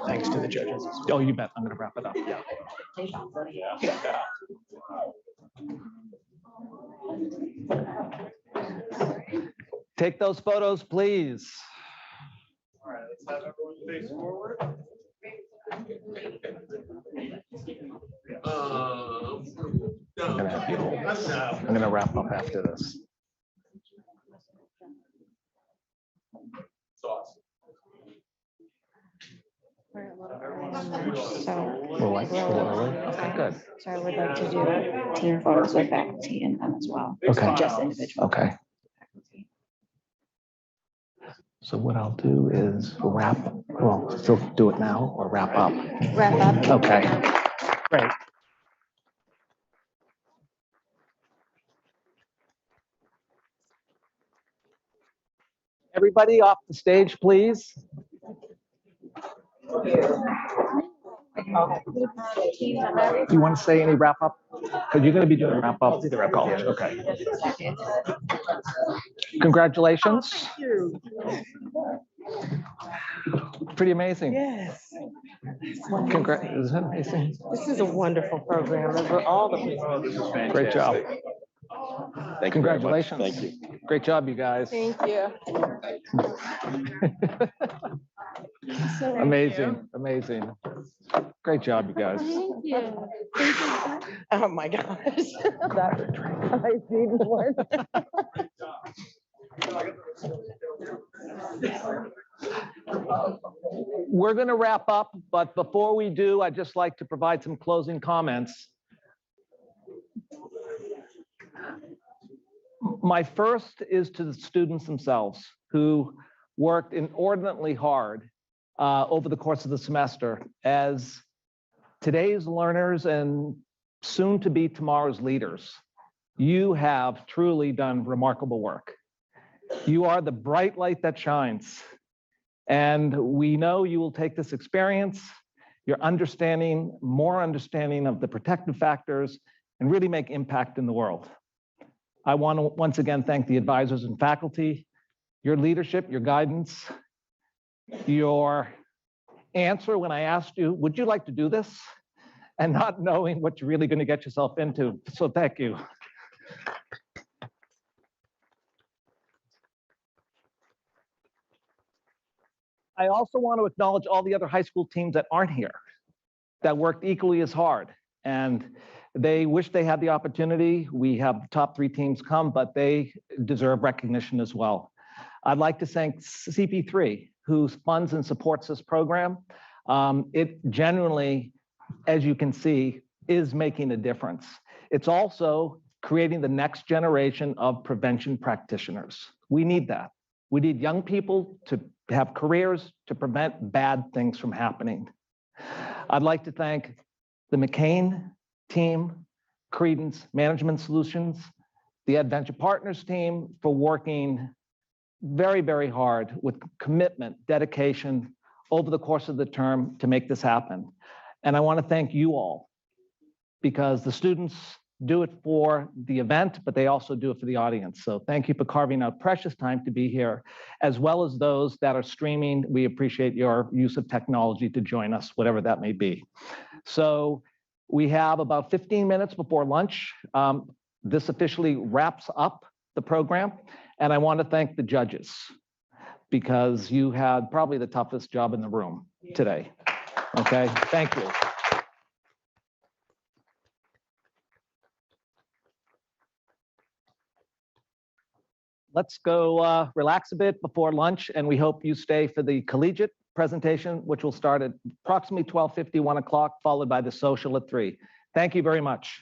Thanks to the judges. Oh, you bet. I'm going to wrap it up. Yeah. Take those photos, please. All right, let's have everyone face forward. I'm going to wrap up after this. Okay, good. So I would like to do team photos with faculty in them as well. Okay. Just individual. Okay. So what I'll do is still do it now or wrap up? Wrap up. Okay, great. Everybody off the stage, please. You want to say any wrap up? Because you're going to be doing wrap up. College. Okay. Congratulations. Pretty amazing. Yes. Congrats. Isn't that amazing? This is a wonderful program, and for all the people. Great job. Thank you very much. Congratulations. Thank you. Great job, you guys. Thank you. Amazing, amazing. Great job, you guys. Thank you. Oh my gosh. I need more. We're going to wrap up, but before we do, I'd just like to provide some closing comments. My first is to the students themselves who worked inordinately hard over the course of the semester as today's learners and soon to be tomorrow's leaders. You have truly done remarkable work. You are the bright light that shines. And we know you will take this experience, your understanding, more understanding of the protective factors, and really make impact in the world. I want to once again thank the advisors and faculty, your leadership, your guidance, your answer when I asked you, would you like to do this? And not knowing what you're really going to get yourself into. So thank you. I also want to acknowledge all the other high school teams that aren't here, that worked equally as hard. And they wish they had the opportunity. We have the top 3 teams come, but they deserve recognition as well. I'd like to thank CP3, who funds and supports this program. It genuinely, as you can see, is making a difference. It's also creating the next generation of prevention practitioners. We need that. We need young people to have careers to prevent bad things from happening. I'd like to thank the McCain team, Credence Management Solutions, the Adventure Partners team for working very, very hard with commitment, dedication over the course of the term to make this happen. And I want to thank you all because the students do it for the event, but they also do it for the audience. So thank you for carving out precious time to be here, as well as those that are streaming. We appreciate your use of technology to join us, whatever that may be. So we have about 15 minutes before lunch. This officially wraps up the program. And I want to thank the judges because you had probably the toughest job in the room today. Okay, thank you. Let's go relax a bit before lunch, and we hope you stay for the collegiate presentation, which will start at approximately 12:50, 1 o'clock, followed by the social at 3. Thank you very much.